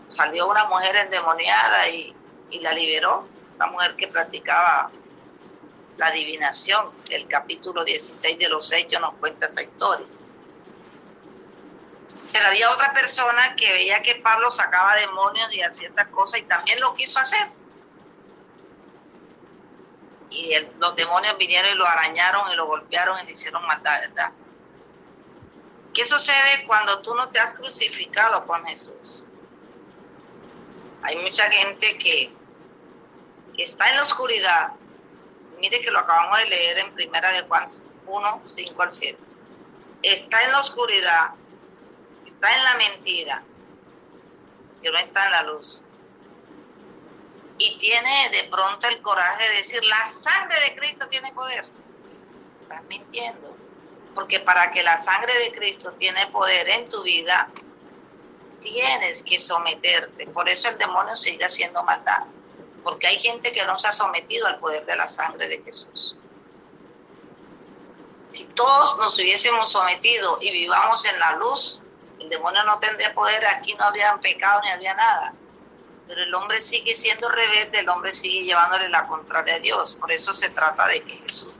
salió una mujer endemoniada y la liberó, una mujer que practicaba la adivinación. El capítulo 16 de los Hechos nos cuenta esa historia. Pero había otra persona que veía que Pablo sacaba demonios y hacía esas cosas y también lo quiso hacer. Y los demonios vinieron y lo arañaron y lo golpearon y le hicieron maldad, ¿verdad? ¿Qué sucede cuando tú no te has crucificado con Jesús? Hay mucha gente que está en la oscuridad. Mire que lo acabamos de leer en Primera de Juan 1, 5 al 7. Está en la oscuridad, está en la mentira, que no está en la luz. Y tiene de pronto el coraje de decir, la sangre de Cristo tiene poder. Estás mintiendo. Porque para que la sangre de Cristo tiene poder en tu vida, tienes que someterte. Por eso el demonio sigue haciendo maldad. Porque hay gente que no se ha sometido al poder de la sangre de Jesús. Si todos nos hubiésemos sometido y vivamos en la luz, el demonio no tendría poder, aquí no habría pecado ni habría nada. Pero el hombre sigue siendo rebelde, el hombre sigue llevándole la contraria a Dios. Por eso se trata de que Jesús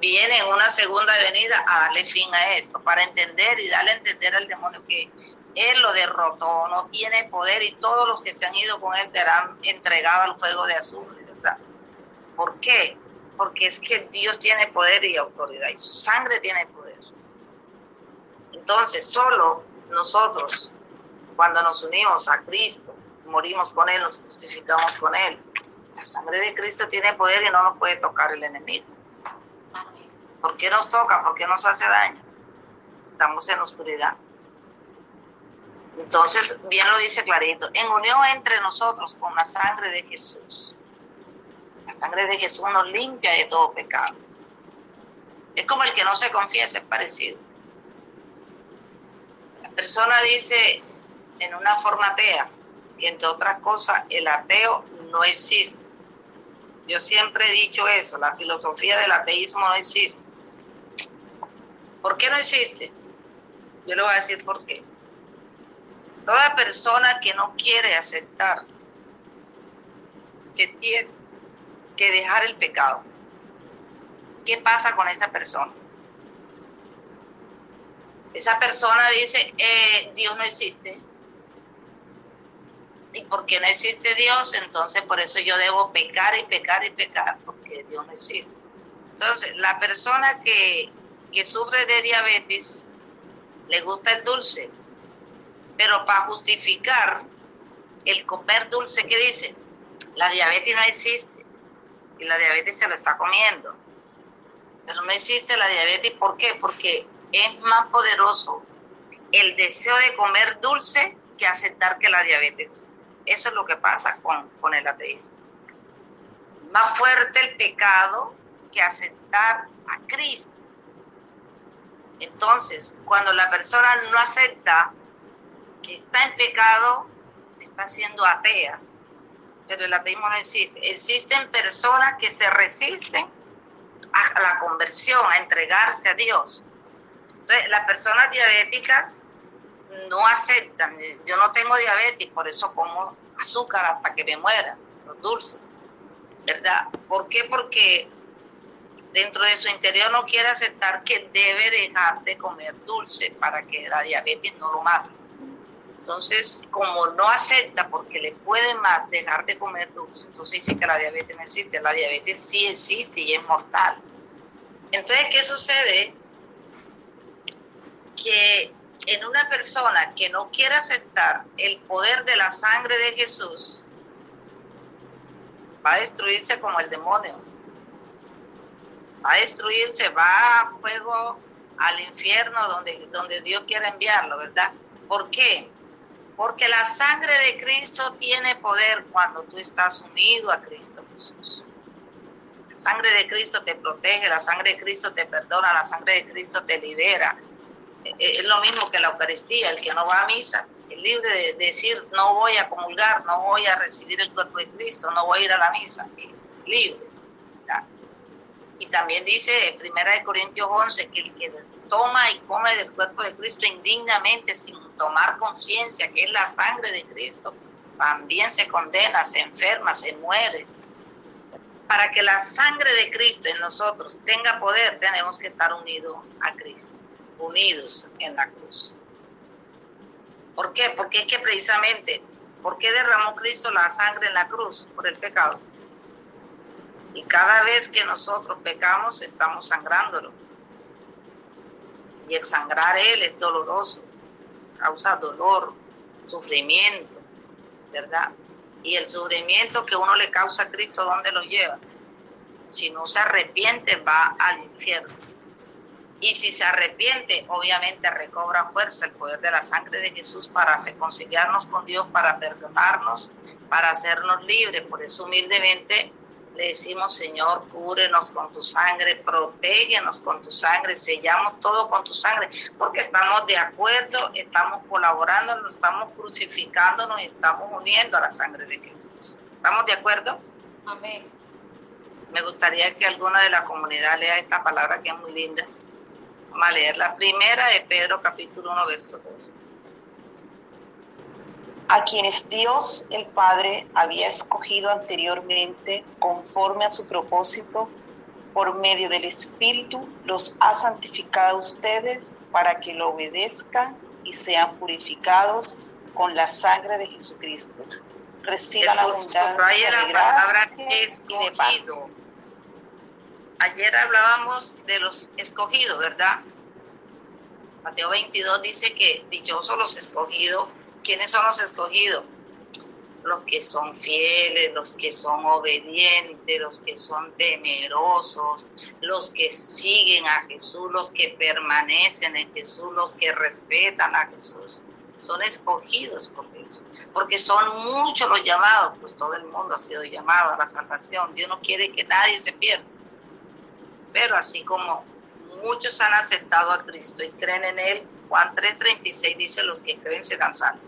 viene en una segunda venida a darle fin a esto, para entender y darle a entender al demonio que él lo derrotó, no tiene poder y todos los que se han ido con él serán entregados al fuego de azufre, ¿verdad? ¿Por qué? Porque es que Dios tiene poder y autoridad y su sangre tiene poder. Entonces, solo nosotros, cuando nos unimos a Cristo, morimos con Él, nos crucificamos con Él, la sangre de Cristo tiene poder y no nos puede tocar el enemigo. ¿Por qué nos toca? ¿Por qué nos hace daño? Estamos en la oscuridad. Entonces, bien lo dice clarito, en unión entre nosotros con la sangre de Jesús. La sangre de Jesús nos limpia de todo pecado. Es como el que no se confiesa, es parecido. La persona dice en una forma atea, que entre otras cosas el ateo no existe. Yo siempre he dicho eso, la filosofía del ateísmo no existe. ¿Por qué no existe? Yo le voy a decir por qué. Toda persona que no quiere aceptar que tiene que dejar el pecado, ¿qué pasa con esa persona? Esa persona dice, Dios no existe. Y porque no existe Dios, entonces por eso yo debo pecar y pecar y pecar, porque Dios no existe. Entonces, la persona que sufre de diabetes, le gusta el dulce, pero para justificar el comer dulce, ¿qué dice? La diabetes no existe, y la diabetes se lo está comiendo. Pero no existe la diabetes, ¿por qué? Porque es más poderoso el deseo de comer dulce que aceptar que la diabetes existe. Eso es lo que pasa con el ateísmo. Más fuerte el pecado que aceptar a Cristo. Entonces, cuando la persona no acepta que está en pecado, está siendo atea. Pero el ateísmo no existe. Existen personas que se resisten a la conversión, a entregarse a Dios. Entonces, las personas diabéticas no aceptan. Yo no tengo diabetes, por eso como azúcar hasta que me muera, los dulces, ¿verdad? ¿Por qué? Porque dentro de su interior no quiere aceptar que debe dejar de comer dulce para que la diabetes no lo mate. Entonces, como no acepta porque le puede más dejar de comer dulce, entonces dice que la diabetes no existe. La diabetes sí existe y es mortal. Entonces, ¿qué sucede? Que en una persona que no quiere aceptar el poder de la sangre de Jesús, va a destruirse como el demonio. Va a destruirse, va a fuego al infierno donde Dios quiera enviarlo, ¿verdad? ¿Por qué? Porque la sangre de Cristo tiene poder cuando tú estás unido a Cristo Jesús. La sangre de Cristo te protege, la sangre de Cristo te perdona, la sangre de Cristo te libera. Es lo mismo que la Eucaristía, el que no va a misa es libre de decir no voy a comulgar, no voy a recibir el cuerpo de Cristo, no voy a ir a la misa, es libre, ¿verdad? Y también dice en 1 Corintios 11 que el que toma y come del cuerpo de Cristo indignamente sin tomar conciencia que es la sangre de Cristo, también se condena, se enferma, se muere. Para que la sangre de Cristo en nosotros tenga poder, tenemos que estar unidos a Cristo, unidos en la cruz. ¿Por qué? Porque es que precisamente, ¿por qué derramó Cristo la sangre en la cruz? Por el pecado. Y cada vez que nosotros pecamos, estamos sangrándolo. Y el sangrar Él es doloroso, causa dolor, sufrimiento, ¿verdad? Y el sufrimiento que uno le causa a Cristo, ¿dónde lo lleva? Si no se arrepiente, va al infierno. Y si se arrepiente, obviamente recobra fuerza el poder de la sangre de Jesús para reconciliarnos con Dios, para perdonarnos, para hacernos libres. Por eso humildemente le decimos: Señor, cúbrenos con tu sangre, protégenos con tu sangre, sellamos todo con tu sangre, porque estamos de acuerdo, estamos colaborando, nos estamos crucificando, nos estamos uniendo a la sangre de Jesús. ¿Estamos de acuerdo? Amén. Me gustaría que alguna de la comunidad lea esta palabra que es muy linda. Vamos a leer la primera de Pedro, capítulo 1, verso 2. A quienes Dios el Padre había escogido anteriormente conforme a su propósito, por medio del Espíritu, los ha santificado a ustedes para que lo obedezcan y sean purificados con la sangre de Jesucristo. Reciban abundancia de gracia y de paz. Ayer hablábamos de los escogidos, ¿verdad? Mateo 22 dice que dichosos los escogidos. ¿Quiénes son los escogidos? Los que son fieles, los que son obedientes, los que son temerosos, los que siguen a Jesús, los que permanecen en Jesús, los que respetan a Jesús. Son escogidos por Dios, porque son muchos los llamados, pues todo el mundo ha sido llamado a la salvación. Dios no quiere que nadie se pierda. Pero así como muchos han aceptado a Cristo y creen en Él, Juan 3:36 dice: los que creen serán salvos,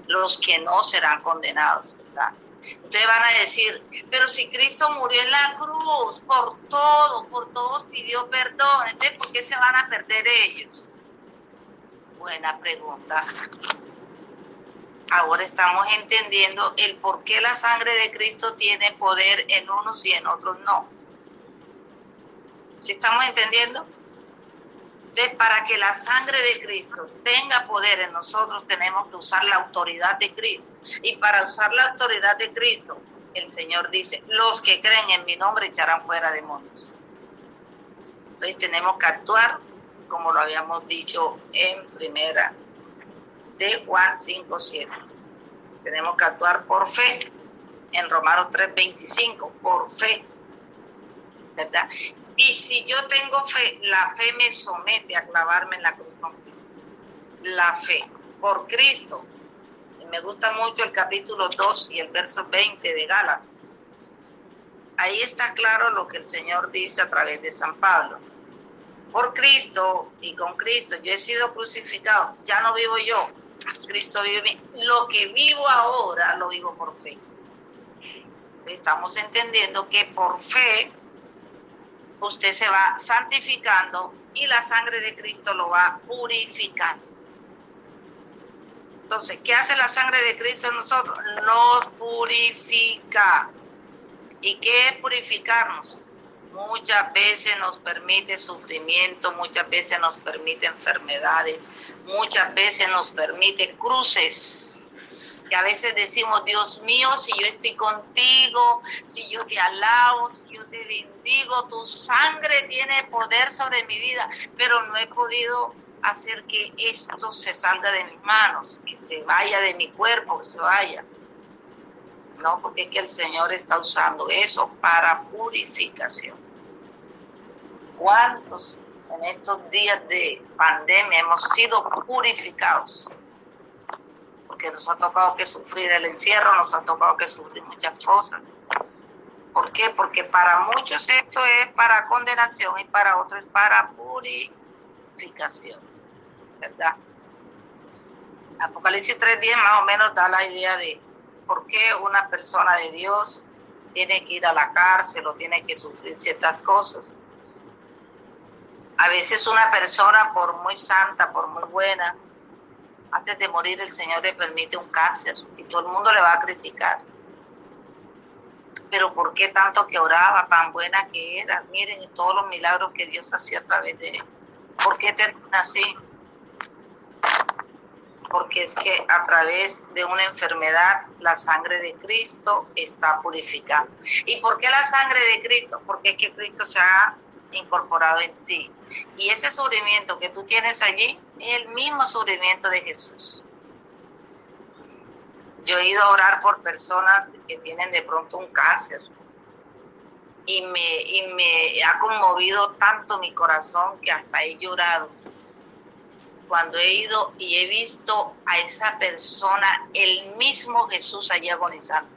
los que no serán condenados, ¿verdad? Entonces van a decir: pero si Cristo murió en la cruz por todos pidió perdón, entonces ¿por qué se van a perder ellos? Buena pregunta. Ahora estamos entendiendo el por qué la sangre de Cristo tiene poder en unos y en otros no. ¿Sí estamos entendiendo? Entonces, para que la sangre de Cristo tenga poder en nosotros, tenemos que usar la autoridad de Cristo. Y para usar la autoridad de Cristo, el Señor dice: los que creen en mi nombre echarán fuera demonios. Entonces tenemos que actuar como lo habíamos dicho en primera de Juan 5:7. Tenemos que actuar por fe. En Romanos 3:25, por fe, ¿verdad? Y si yo tengo fe, la fe me somete a clavarme en la cruz con Cristo. La fe por Cristo. Y me gusta mucho el capítulo 2 y el verso 20 de Gálatas. Ahí está claro lo que el Señor dice a través de San Pablo. Por Cristo y con Cristo yo he sido crucificado. Ya no vivo yo, Cristo vive en mí. Lo que vivo ahora lo vivo por fe. Estamos entendiendo que por fe usted se va santificando y la sangre de Cristo lo va purificando. Entonces, ¿qué hace la sangre de Cristo en nosotros? Nos purifica. ¿Y qué es purificarnos? Muchas veces nos permite sufrimiento, muchas veces nos permite enfermedades, muchas veces nos permite cruces. Que a veces decimos: Dios mío, si yo estoy contigo, si yo te alabo, si yo te bendigo, tu sangre tiene poder sobre mi vida, pero no he podido hacer que esto se salga de mis manos, que se vaya de mi cuerpo, que se vaya. No, porque es que el Señor está usando eso para purificación. ¿Cuántos en estos días de pandemia hemos sido purificados? Porque nos ha tocado que sufrir el encierro, nos ha tocado que sufrir muchas cosas. ¿Por qué? Porque para muchos esto es para condenación y para otros es para purificación, ¿verdad? Apocalipsis 3:10 más o menos da la idea de por qué una persona de Dios tiene que ir a la cárcel o tiene que sufrir ciertas cosas. A veces una persona, por muy santa, por muy buena, antes de morir el Señor le permite un cáncer y todo el mundo le va a criticar. Pero ¿por qué tanto que oraba, tan buena que era? Miren todos los milagros que Dios hacía a través de él. ¿Por qué termina así? Porque es que a través de una enfermedad la sangre de Cristo está purificando. ¿Y por qué la sangre de Cristo? Porque es que Cristo se ha incorporado en ti. Y ese sufrimiento que tú tienes allí es el mismo sufrimiento de Jesús. Yo he ido a orar por personas que tienen de pronto un cáncer y me ha conmovido tanto mi corazón que hasta he llorado. Cuando he ido y he visto a esa persona, el mismo Jesús allí agonizando.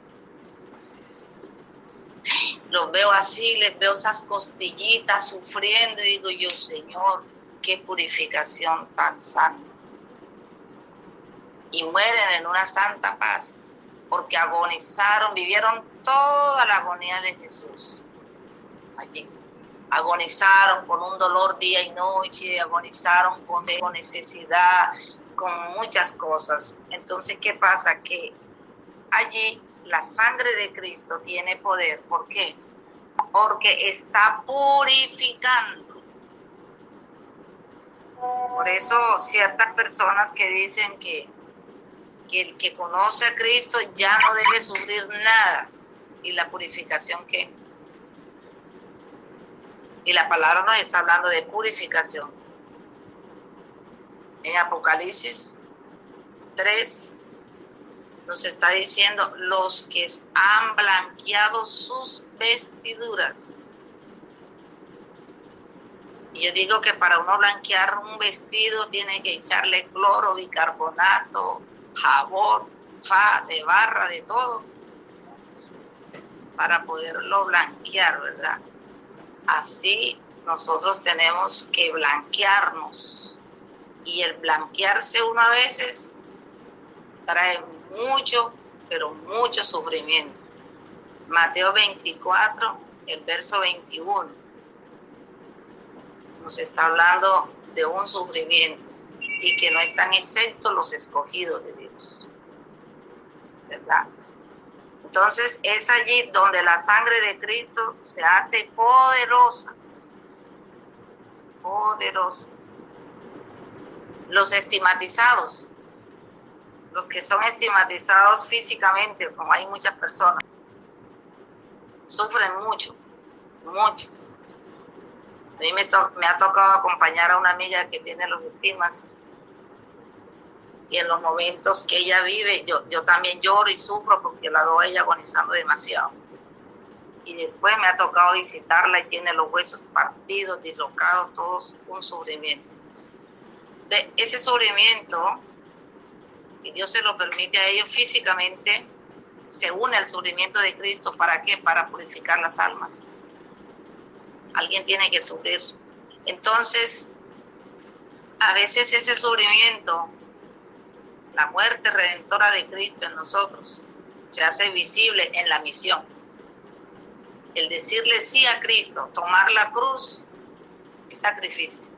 Los veo así, les veo esas costillitas sufriendo y digo yo, Señor, qué purificación tan santa. Y mueren en una santa paz, porque agonizaron, vivieron toda la agonía de Jesús allí. Agonizaron con un dolor día y noche, agonizaron con necesidad, con muchas cosas. Entonces, ¿qué pasa? Que allí la sangre de Cristo tiene poder. ¿Por qué? Porque está purificando. Por eso ciertas personas que dicen que el que conoce a Cristo ya no debe sufrir nada. ¿Y la purificación qué? Y la palabra nos está hablando de purificación. En Apocalipsis 3 nos está diciendo los que han blanqueado sus vestiduras. Y yo digo que para uno blanquear un vestido tiene que echarle cloro, bicarbonato, jabón, de barra, de todo, para poderlo blanquear, ¿verdad? Así nosotros tenemos que blanquearnos. Y el blanquearse uno a veces trae mucho, pero mucho sufrimiento. Mateo 24, el verso 21, nos está hablando de un sufrimiento y que no están exentos los escogidos de Dios, ¿verdad? Entonces es allí donde la sangre de Cristo se hace poderosa, poderosa. Los estigmatizados, los que son estigmatizados físicamente, como hay muchas personas, sufren mucho, mucho. A mí me ha tocado acompañar a una amiga que tiene los estigmas y en los momentos que ella vive, yo también lloro y sufro porque la veo a ella agonizando demasiado. Y después me ha tocado visitarla y tiene los huesos partidos, dislocados, todos un sufrimiento. De ese sufrimiento, que Dios se lo permite a ellos físicamente, se une al sufrimiento de Cristo. ¿Para qué? Para purificar las almas. Alguien tiene que sufrir. Entonces, a veces ese sufrimiento, la muerte redentora de Cristo en nosotros, se hace visible en la misión. El decirle sí a Cristo, tomar la cruz, es sacrificio.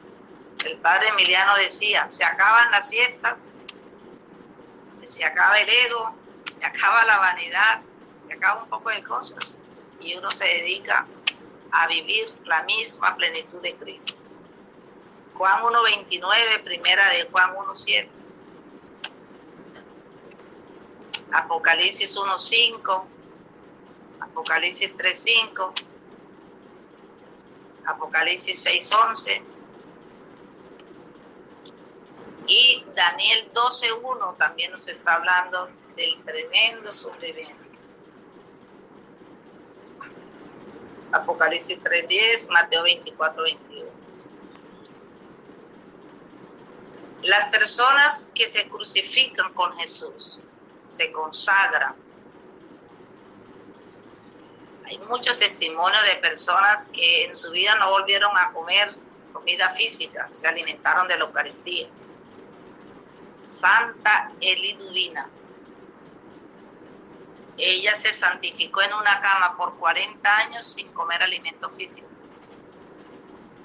El padre Emiliano decía, se acaban las fiestas, se acaba el ego, se acaba la vanidad, se acaba un poco de cosas y uno se dedica a vivir la misma plenitud de Cristo. Juan 1:29, primera de Juan 1:7. Apocalipsis 1:5, Apocalipsis 3:5, Apocalipsis 6:11 y Daniel 12:1 también nos está hablando del tremendo sufrimiento. Apocalipsis 3:10, Mateo 24:21. Las personas que se crucifican con Jesús, se consagran. Hay muchos testimonios de personas que en su vida no volvieron a comer comida física, se alimentaron de la Eucaristía. Santa Eliduvina. Ella se santificó en una cama por 40 años sin comer alimento físico.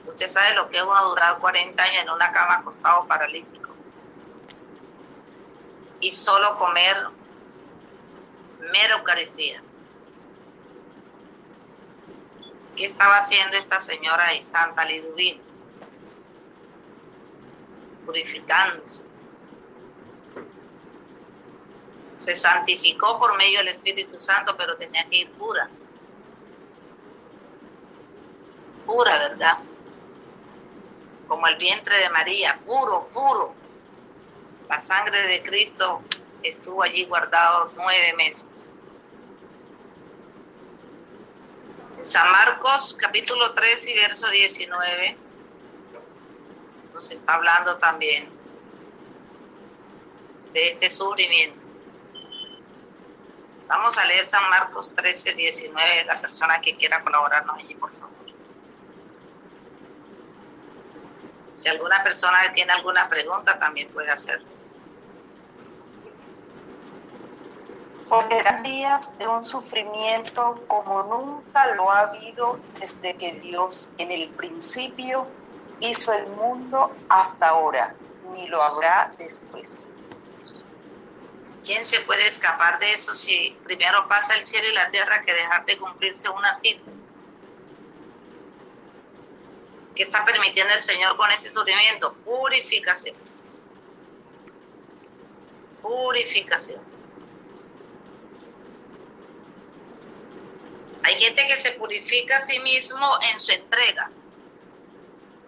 Usted sabe lo que es uno durar 40 años en una cama acostado paralítico. Y solo comer mera Eucaristía. ¿Qué estaba haciendo esta señora ahí, Santa Liduvina? Purificándose. Se santificó por medio del Espíritu Santo, pero tenía que ir pura. pura, ¿verdad? Como el vientre de María, puro, puro. La sangre de Cristo estuvo allí guardado 9 meses. En San Marcos, capítulo 3 y verso 19, nos está hablando también de este sufrimiento. Vamos a leer San Marcos 13, 19, la persona que quiera colaborarnos allí, por favor. Si alguna persona tiene alguna pregunta, también puede hacerlo. Porque eran días de un sufrimiento como nunca lo ha habido desde que Dios en el principio hizo el mundo hasta ahora, ni lo habrá después. ¿Quién se puede escapar de eso si primero pasa el cielo y la tierra que dejar de cumplirse una cita? ¿Qué está permitiendo el Señor con ese sufrimiento? Purificación. Purificación. Hay gente que se purifica a sí mismo en su entrega.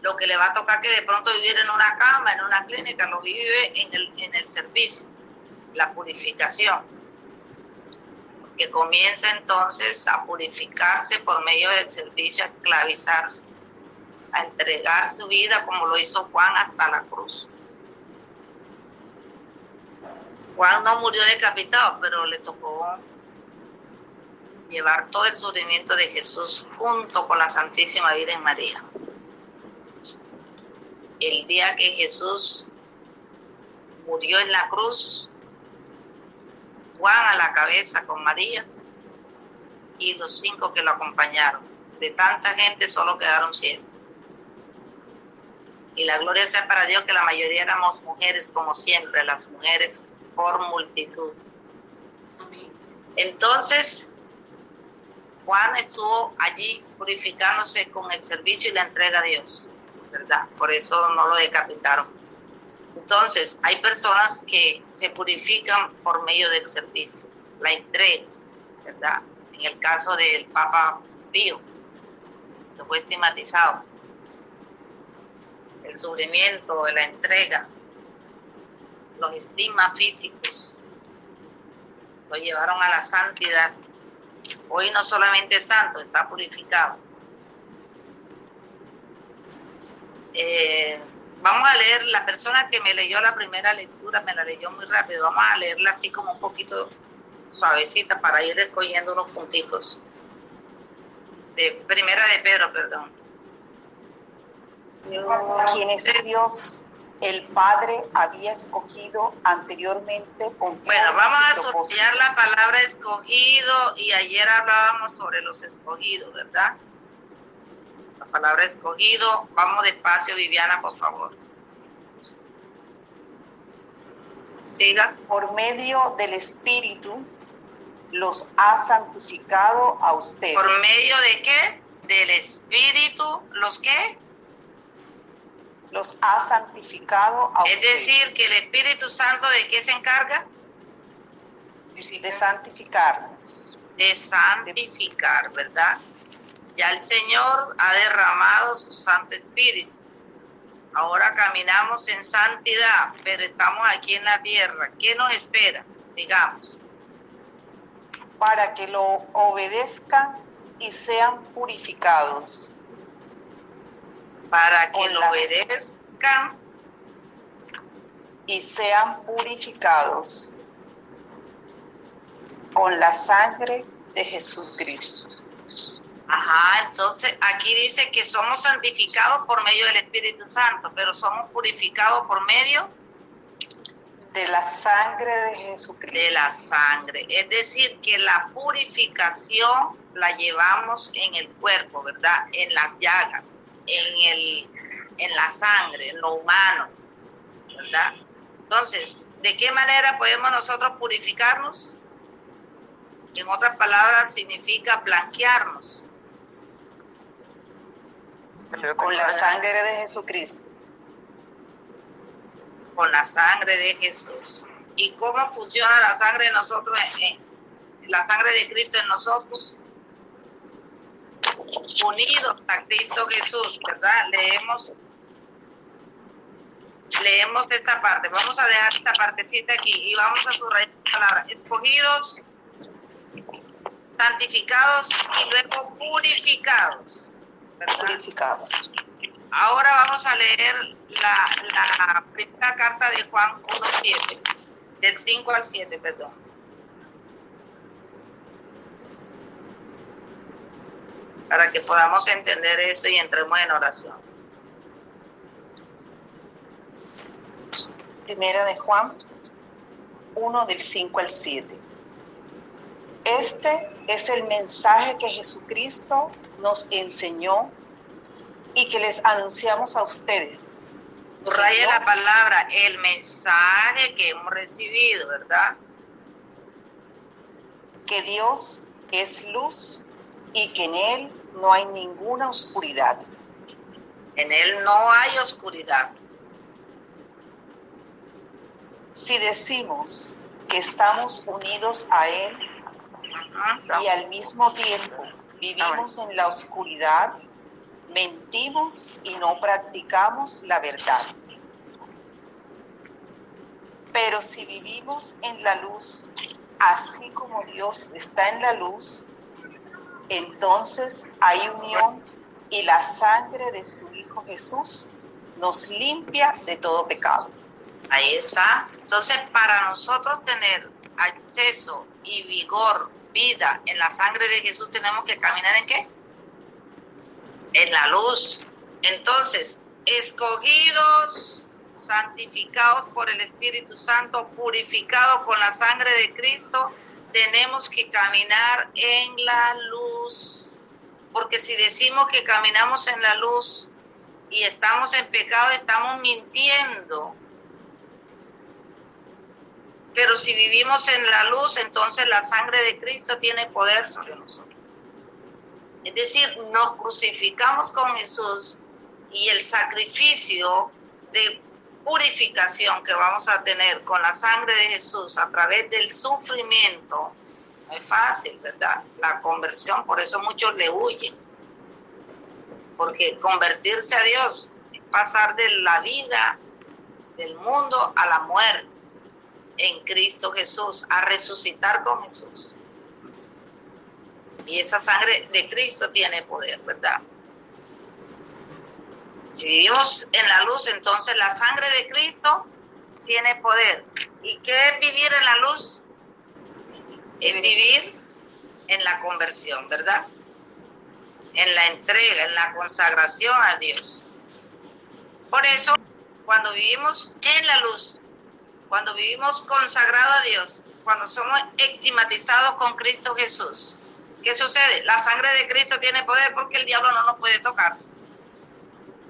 Lo que le va a tocar que de pronto vivir en una cama, en una clínica, lo vive en el servicio. La purificación, que comienza entonces a purificarse por medio del servicio, a esclavizarse, a entregar su vida como lo hizo Juan hasta la cruz. Juan no murió decapitado, pero le tocó llevar todo el sufrimiento de Jesús junto con la Santísima Virgen María. El día que Jesús murió en la cruz, Juan a la cabeza con María y los 5 que lo acompañaron. De tanta gente solo quedaron 7. Y la gloria sea para Dios que la mayoría éramos mujeres, como siempre, las mujeres por multitud. Amén. Entonces, Juan estuvo allí purificándose con el servicio y la entrega a Dios, ¿verdad? Por eso no lo decapitaron. Entonces, hay personas que se purifican por medio del servicio, la entrega, ¿verdad? En el caso del Papa Pío, que fue estigmatizado, el sufrimiento, la entrega, los estigmas físicos, lo llevaron a la santidad. Hoy no solamente es santo, está purificado. Vamos a leer, la persona que me leyó la primera lectura me la leyó muy rápido. Vamos a leerla así como un poquito suavecita para ir recogiendo unos punticos. De Primera de Pedro, perdón. Quienes Dios, el Padre, había escogido anteriormente con Bueno, vamos a subrayar la palabra escogido y ayer hablábamos sobre los escogidos, ¿verdad? La palabra escogido. Vamos despacio, Viviana, por favor. Siga. Por medio del Espíritu los ha santificado a ustedes. ¿Por medio de qué? Del Espíritu, ¿los qué? Los ha santificado a ustedes. Es decir, que el Espíritu Santo, ¿de qué se encarga? De santificarnos. De santificar, ¿verdad? Ya el Señor ha derramado su Santo Espíritu. Ahora caminamos en santidad, pero estamos aquí en la tierra. ¿Qué nos espera? Sigamos. Para que lo obedezcan y sean purificados. Para que lo obedezcan y sean purificados con la sangre de Jesucristo. Ajá, entonces aquí dice que somos santificados por medio del Espíritu Santo, pero somos purificados por medio de la sangre de Jesucristo. De la sangre, es decir, que la purificación la llevamos en el cuerpo, ¿verdad? En las llagas, en la sangre, en lo humano, ¿verdad? Entonces, ¿de qué manera podemos nosotros purificarnos? En otras palabras, significa blanquearnos. Con la sangre de Jesucristo. Con la sangre de Jesús. ¿Y cómo funciona la sangre de nosotros, la sangre de Cristo en nosotros? unidos a Cristo Jesús, ¿verdad? Leemos esta parte. Vamos a dejar esta partecita aquí y vamos a subrayar la palabra. Escogidos, santificados y luego purificados, ¿verdad? Purificados. Ahora vamos a leer la primera carta de Juan 1:7, del 5 al 7, perdón. Para que podamos entender esto y entremos en oración. Primera de Juan 1, del 5 al 7. Este es el mensaje que Jesucristo nos enseñó y que les anunciamos a ustedes. Subraya la palabra, el mensaje que hemos recibido, ¿verdad? Que Dios es luz y que en Él no hay ninguna oscuridad. En Él no hay oscuridad. Si decimos que estamos unidos a Él y al mismo tiempo vivimos en la oscuridad, mentimos y no practicamos la verdad. Pero si vivimos en la luz, así como Dios está en la luz, entonces hay unión y la sangre de su Hijo Jesús nos limpia de todo pecado. Ahí está. Entonces, para nosotros tener acceso y vigor, vida en la sangre de Jesús, tenemos que caminar ¿en qué? En la luz. Entonces, escogidos, santificados por el Espíritu Santo, purificados con la sangre de Cristo, tenemos que caminar en la luz. Porque si decimos que caminamos en la luz y estamos en pecado, estamos mintiendo. Pero si vivimos en la luz, entonces la sangre de Cristo tiene poder sobre nosotros. Es decir, nos crucificamos con Jesús y el sacrificio de purificación que vamos a tener con la sangre de Jesús a través del sufrimiento, no es fácil, ¿verdad? La conversión, por eso muchos le huyen. Porque convertirse a Dios es pasar de la vida del mundo a la muerte en Cristo Jesús, a resucitar con Jesús. Y esa sangre de Cristo tiene poder, ¿verdad? Si vivimos en la luz, entonces la sangre de Cristo tiene poder. ¿Y qué es vivir en la luz? Es vivir en la conversión, ¿verdad? En la entrega, en la consagración a Dios. Por eso, cuando vivimos en la luz, cuando vivimos consagrados a Dios, cuando somos estigmatizados con Cristo Jesús, ¿qué sucede? La sangre de Cristo tiene poder porque el diablo no nos puede tocar.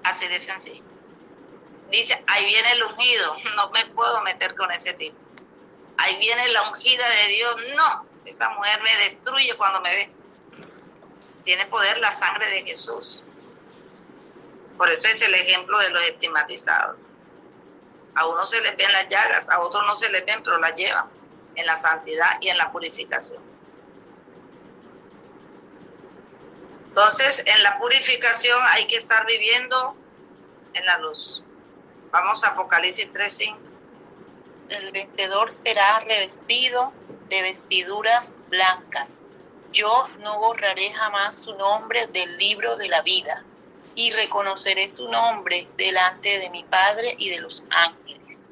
Así de sencillo. Dice, ahí viene el ungido, no me puedo meter con ese tipo. Ahí viene la ungida de Dios, no, esa mujer me destruye cuando me ve. Tiene poder la sangre de Jesús. Por eso es el ejemplo de los estigmatizados. A unos se les ven las llagas, a otros no se les ven, pero las llevan en la santidad y en la purificación. Entonces, en la purificación hay que estar viviendo en la luz. Vamos a Apocalipsis 3:5. El vencedor será revestido de vestiduras blancas. Yo no borraré jamás su nombre del libro de la vida, y reconoceré su nombre delante de mi Padre y de los ángeles.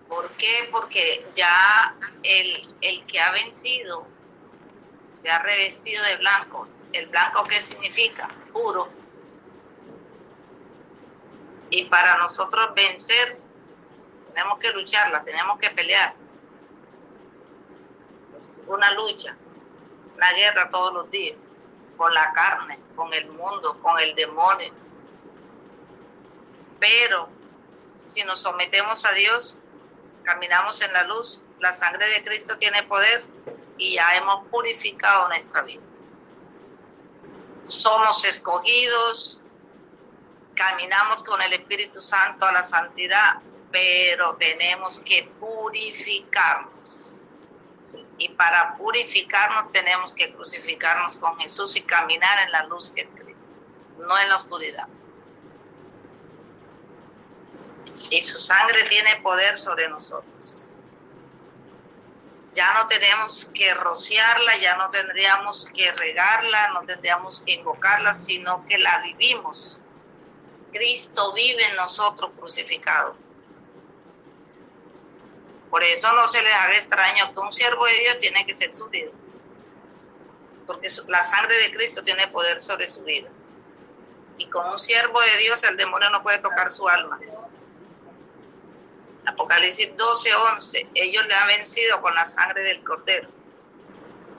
¿Por qué? Porque ya el que ha vencido se ha revestido de blanco. ¿El blanco qué significa? Puro. Y para nosotros vencer, tenemos que lucharla, tenemos que pelear. Es una lucha, una guerra todos los días, con la carne, con el mundo, con el demonio. Pero si nos sometemos a Dios, caminamos en la luz, la sangre de Cristo tiene poder y ya hemos purificado nuestra vida. Somos escogidos, caminamos con el Espíritu Santo a la santidad, pero tenemos que purificarnos. Y para purificarnos tenemos que crucificarnos con Jesús y caminar en la luz que es Cristo, no en la oscuridad. Y su sangre tiene poder sobre nosotros. Ya no tenemos que rociarla, ya no tendríamos que regarla, no tendríamos que invocarla, sino que la vivimos. Cristo vive en nosotros crucificado. Por eso no se les haga extraño que un siervo de Dios tiene que ser sufrido. Porque la sangre de Cristo tiene poder sobre su vida. Y con un siervo de Dios el demonio no puede tocar su alma. Apocalipsis 12:11, ellos le han vencido con la sangre del Cordero.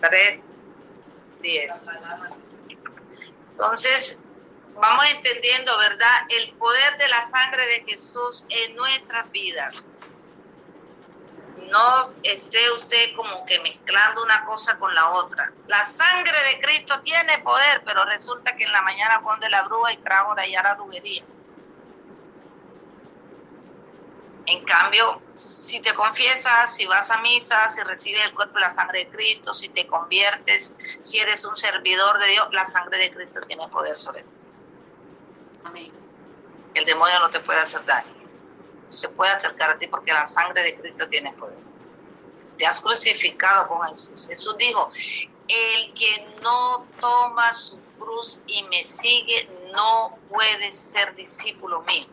3:10. Entonces, vamos entendiendo, ¿verdad? El poder de la sangre de Jesús en nuestras vidas. No esté usted como que mezclando una cosa con la otra. La sangre de Cristo tiene poder, pero resulta que en la mañana fue donde la bruja y trajo de allá la brujería. En cambio, si te confiesas, si vas a misa, si recibes el cuerpo y la sangre de Cristo, si te conviertes, si eres un servidor de Dios, la sangre de Cristo tiene poder sobre ti. Amén. El demonio no te puede hacer daño. Se puede acercar a ti porque la sangre de Cristo tiene poder. Te has crucificado con Jesús. Jesús dijo, el que no toma su cruz y me sigue no puede ser discípulo mío.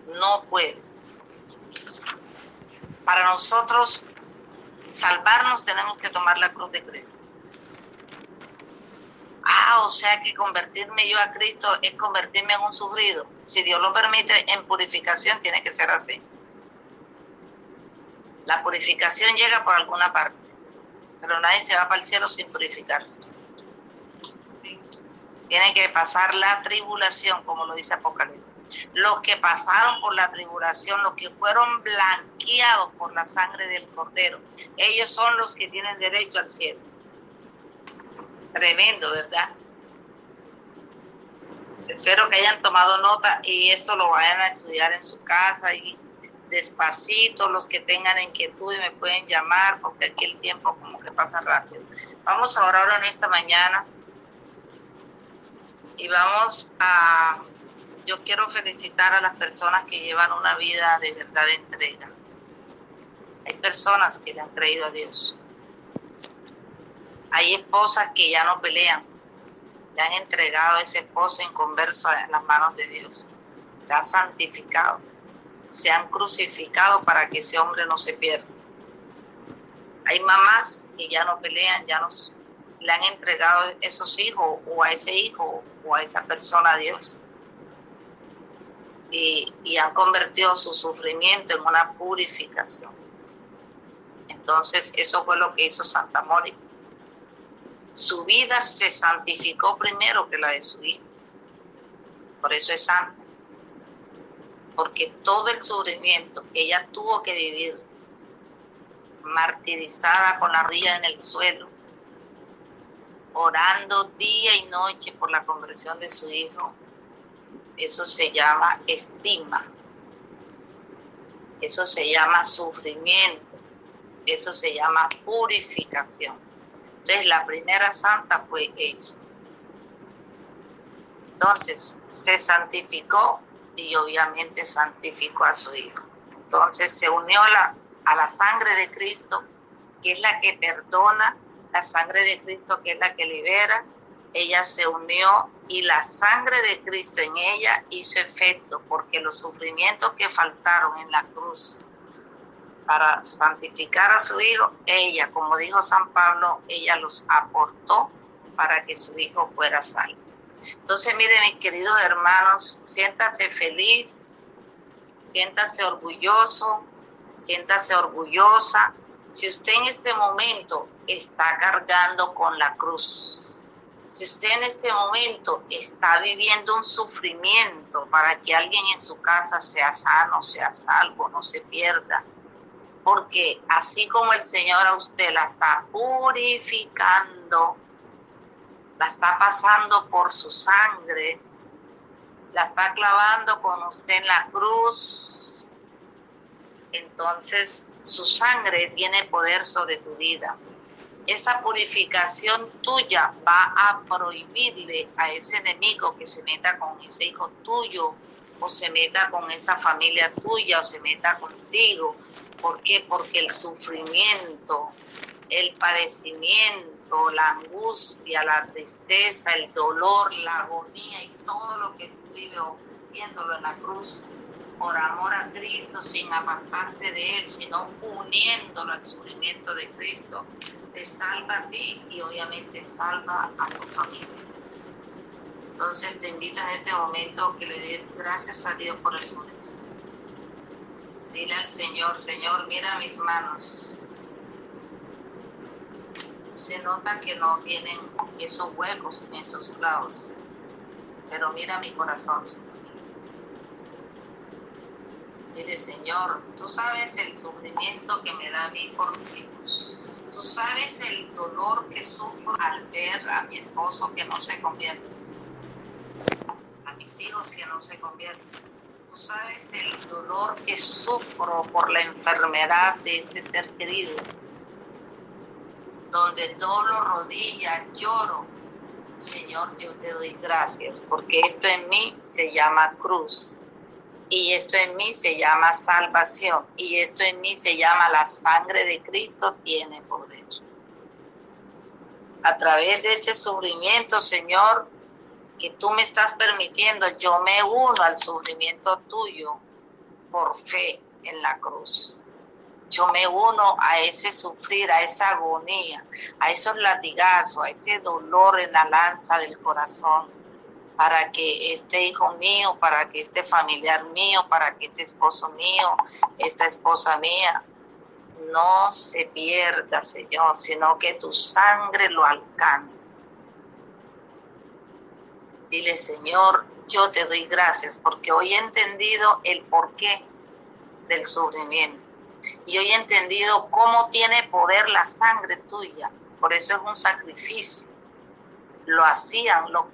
No puede. Para nosotros salvarnos tenemos que tomar la cruz de Cristo. O sea que convertirme yo a Cristo es convertirme en un sufrido. Si Dios lo permite, en purificación tiene que ser así. La purificación llega por alguna parte, pero nadie se va para el cielo sin purificarse. Tiene que pasar la tribulación, como lo dice Apocalipsis. Los que pasaron por la tribulación, los que fueron blanqueados por la sangre del Cordero, ellos son los que tienen derecho al cielo. Tremendo, ¿verdad? Espero que hayan tomado nota y esto lo vayan a estudiar en su casa y despacito, los que tengan inquietud y me pueden llamar porque aquí el tiempo como que pasa rápido. Vamos a orar en esta mañana y yo quiero felicitar a las personas que llevan una vida de verdad de entrega. Hay personas que le han creído a Dios. Hay esposas que ya no pelean. Le han entregado a ese esposo inconverso en las manos de Dios. Se han santificado. Se han crucificado para que ese hombre no se pierda. Hay mamás que ya no pelean, le han entregado esos hijos o a ese hijo o a esa persona a Dios. Y han convertido su sufrimiento en una purificación. Entonces, eso fue lo que hizo Santa Mónica. Su vida se santificó primero que la de su hijo. Por eso es santa. Porque todo el sufrimiento que ella tuvo que vivir, martirizada con la rodilla en el suelo, orando día y noche por la conversión de su hijo, eso se llama estima. Eso se llama sufrimiento. Eso se llama purificación. Entonces, la primera santa fue ella. Entonces, se santificó y obviamente santificó a su hijo. Entonces, se unió a la sangre de Cristo, que es la que perdona, la sangre de Cristo, que es la que libera. Ella se unió y la sangre de Cristo en ella hizo efecto, porque los sufrimientos que faltaron en la cruz para santificar a su hijo, ella, como dijo San Pablo, ella los aportó para que su hijo fuera salvo. Entonces, mire, mis queridos hermanos, siéntase feliz, siéntase orgulloso, siéntase orgullosa. Si usted en este momento está cargando con la cruz, si usted en este momento está viviendo un sufrimiento para que alguien en su casa sea sano, sea salvo, no se pierda, porque así como el Señor a usted la está purificando, la está pasando por su sangre, la está clavando con usted en la cruz, entonces Su sangre tiene poder sobre tu vida. Esa purificación tuya va a prohibirle a ese enemigo que se meta con ese hijo tuyo, o se meta con esa familia tuya, o se meta contigo. ¿Por qué? Porque el sufrimiento, el padecimiento, la angustia, la tristeza, el dolor, la agonía y todo lo que tú vives ofreciéndolo en la cruz por amor a Cristo, sin apartarte de Él, sino uniéndolo al sufrimiento de Cristo, te salva a ti y obviamente salva a tu familia. Entonces te invito en este momento que le des gracias a Dios por el sufrimiento. Dile al Señor, Señor, mira mis manos. Se nota que no tienen esos huecos ni esos clavos, pero mira mi corazón, Señor. Dile, Señor, tú sabes el sufrimiento que me da a mí por mis hijos. Tú sabes el dolor que sufro al ver a mi esposo que no se convierte, a mis hijos que no se convierten. Tú sabes el dolor que sufro por la enfermedad de ese ser querido, donde doblo rodillas, lloro. Señor, yo te doy gracias, porque esto en mí se llama cruz, y esto en mí se llama salvación, y esto en mí se llama la sangre de Cristo tiene poder. A través de ese sufrimiento, Señor, que tú me estás permitiendo, yo me uno al sufrimiento tuyo por fe en la cruz. Yo me uno a ese sufrir, a esa agonía, a esos latigazos, a ese dolor en la lanza del corazón, para que este hijo mío, para que este familiar mío, para que este esposo mío, esta esposa mía, no se pierda, Señor, sino que tu sangre lo alcance. Dile, Señor, yo te doy gracias porque hoy he entendido el porqué del sufrimiento. Y hoy he entendido cómo tiene poder la sangre tuya. Por eso es un sacrificio. Lo hacían los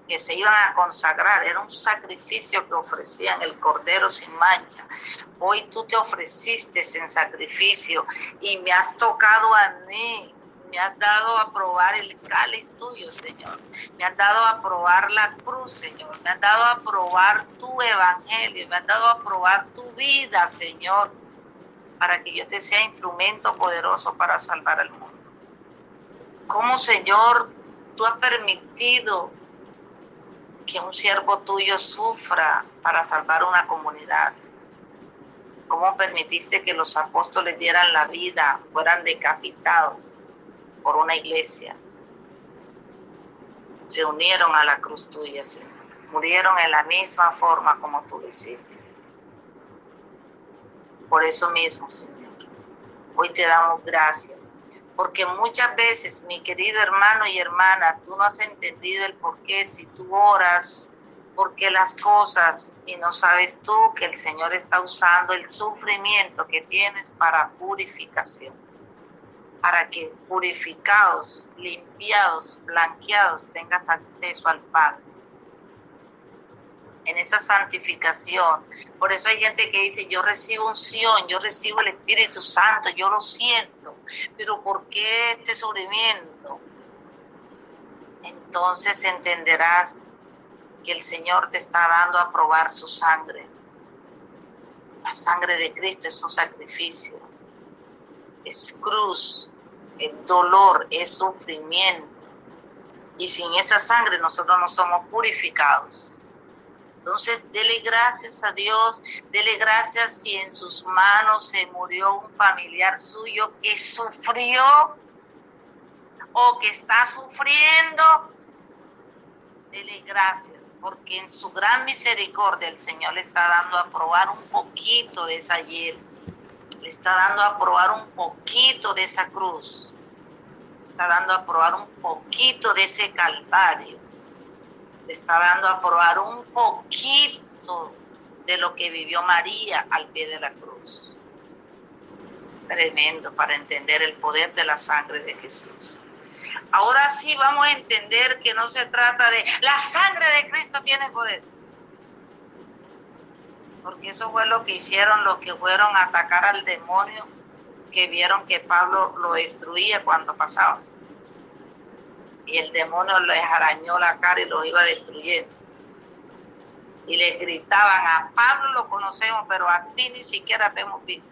que se iban a consagrar. Era un sacrificio que ofrecían, el cordero sin mancha. Hoy tú te ofreciste en sacrificio y me has tocado a mí. Me has dado a probar el cáliz tuyo, Señor. Me has dado a probar la cruz, Señor. Me has dado a probar tu evangelio. Me has dado a probar tu vida, Señor, para que yo te sea instrumento poderoso para salvar al mundo. ¿Cómo, Señor, tú has permitido que un siervo tuyo sufra para salvar una comunidad? ¿Cómo permitiste que los apóstoles dieran la vida, fueran decapitados por una iglesia? Se unieron a la cruz tuya, Señor. Murieron en la misma forma como tú lo hiciste. Por eso mismo, Señor, hoy te damos gracias. Porque muchas veces, mi querido hermano y hermana, tú no has entendido el porqué. Si tú oras, por qué las cosas, y no sabes tú que el Señor está usando el sufrimiento que tienes para purificación. Para que purificados, limpiados, blanqueados, tengas acceso al Padre. En esa santificación. Por eso hay gente que dice, yo recibo unción, yo recibo el Espíritu Santo, yo lo siento, pero ¿por qué este sufrimiento? Entonces entenderás que el Señor te está dando a probar su sangre. La sangre de Cristo es un sacrificio, es cruz, es dolor, es sufrimiento. Y sin esa sangre nosotros no somos purificados. Entonces, dele gracias a Dios, dele gracias si en sus manos se murió un familiar suyo que sufrió o que está sufriendo. Dele gracias, porque en su gran misericordia el Señor le está dando a probar un poquito de esa hiel, le está dando a probar un poquito de esa cruz, le está dando a probar un poquito de ese calvario. Le está dando a probar un poquito de lo que vivió María al pie de la cruz. Tremendo para entender el poder de la sangre de Jesús. Ahora sí vamos a entender que no se trata de la sangre de Cristo tiene poder. Porque eso fue lo que hicieron los que fueron a atacar al demonio que vieron que Pablo lo destruía cuando pasaba. Y el demonio les arañó la cara y lo iba destruyendo. Y le gritaban: a Pablo lo conocemos, pero a ti ni siquiera te hemos visto.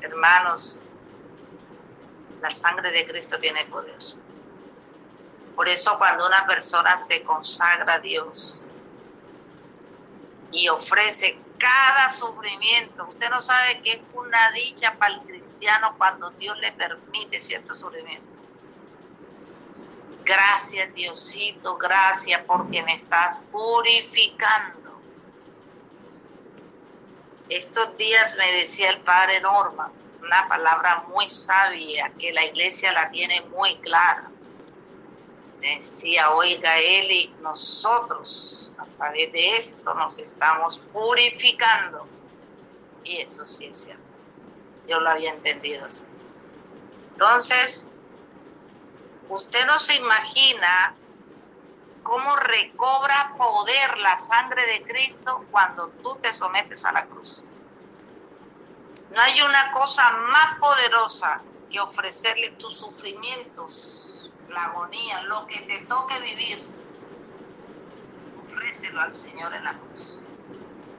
Hermanos, la sangre de Cristo tiene poder. Por eso cuando una persona se consagra a Dios y ofrece cada sufrimiento, usted no sabe que es una dicha para el cristiano cuando Dios le permite cierto sufrimiento. Gracias, Diosito, gracias porque me estás purificando. Estos días me decía el padre Norma una palabra muy sabia que la iglesia la tiene muy clara. Decía: oiga, Eli, nosotros a través de esto nos estamos purificando. Y eso sí es cierto. Yo lo había entendido así. Entonces, usted no se imagina cómo recobra poder la sangre de Cristo cuando tú te sometes a la cruz. No hay una cosa más poderosa que ofrecerle tus sufrimientos, la agonía, lo que te toque vivir. Ofrécelo al Señor en la cruz.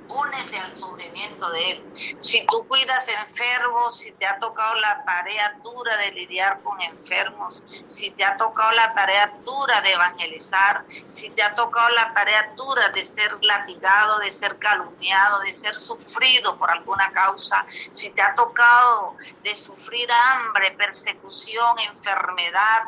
Únese al sufrimiento de Él. Si tú cuidas enfermos, si te ha tocado la tarea dura de lidiar con enfermos, si te ha tocado la tarea dura de evangelizar, si te ha tocado la tarea dura de ser latigado, de ser calumniado, de ser sufrido por alguna causa, si te ha tocado de sufrir hambre, persecución, enfermedad,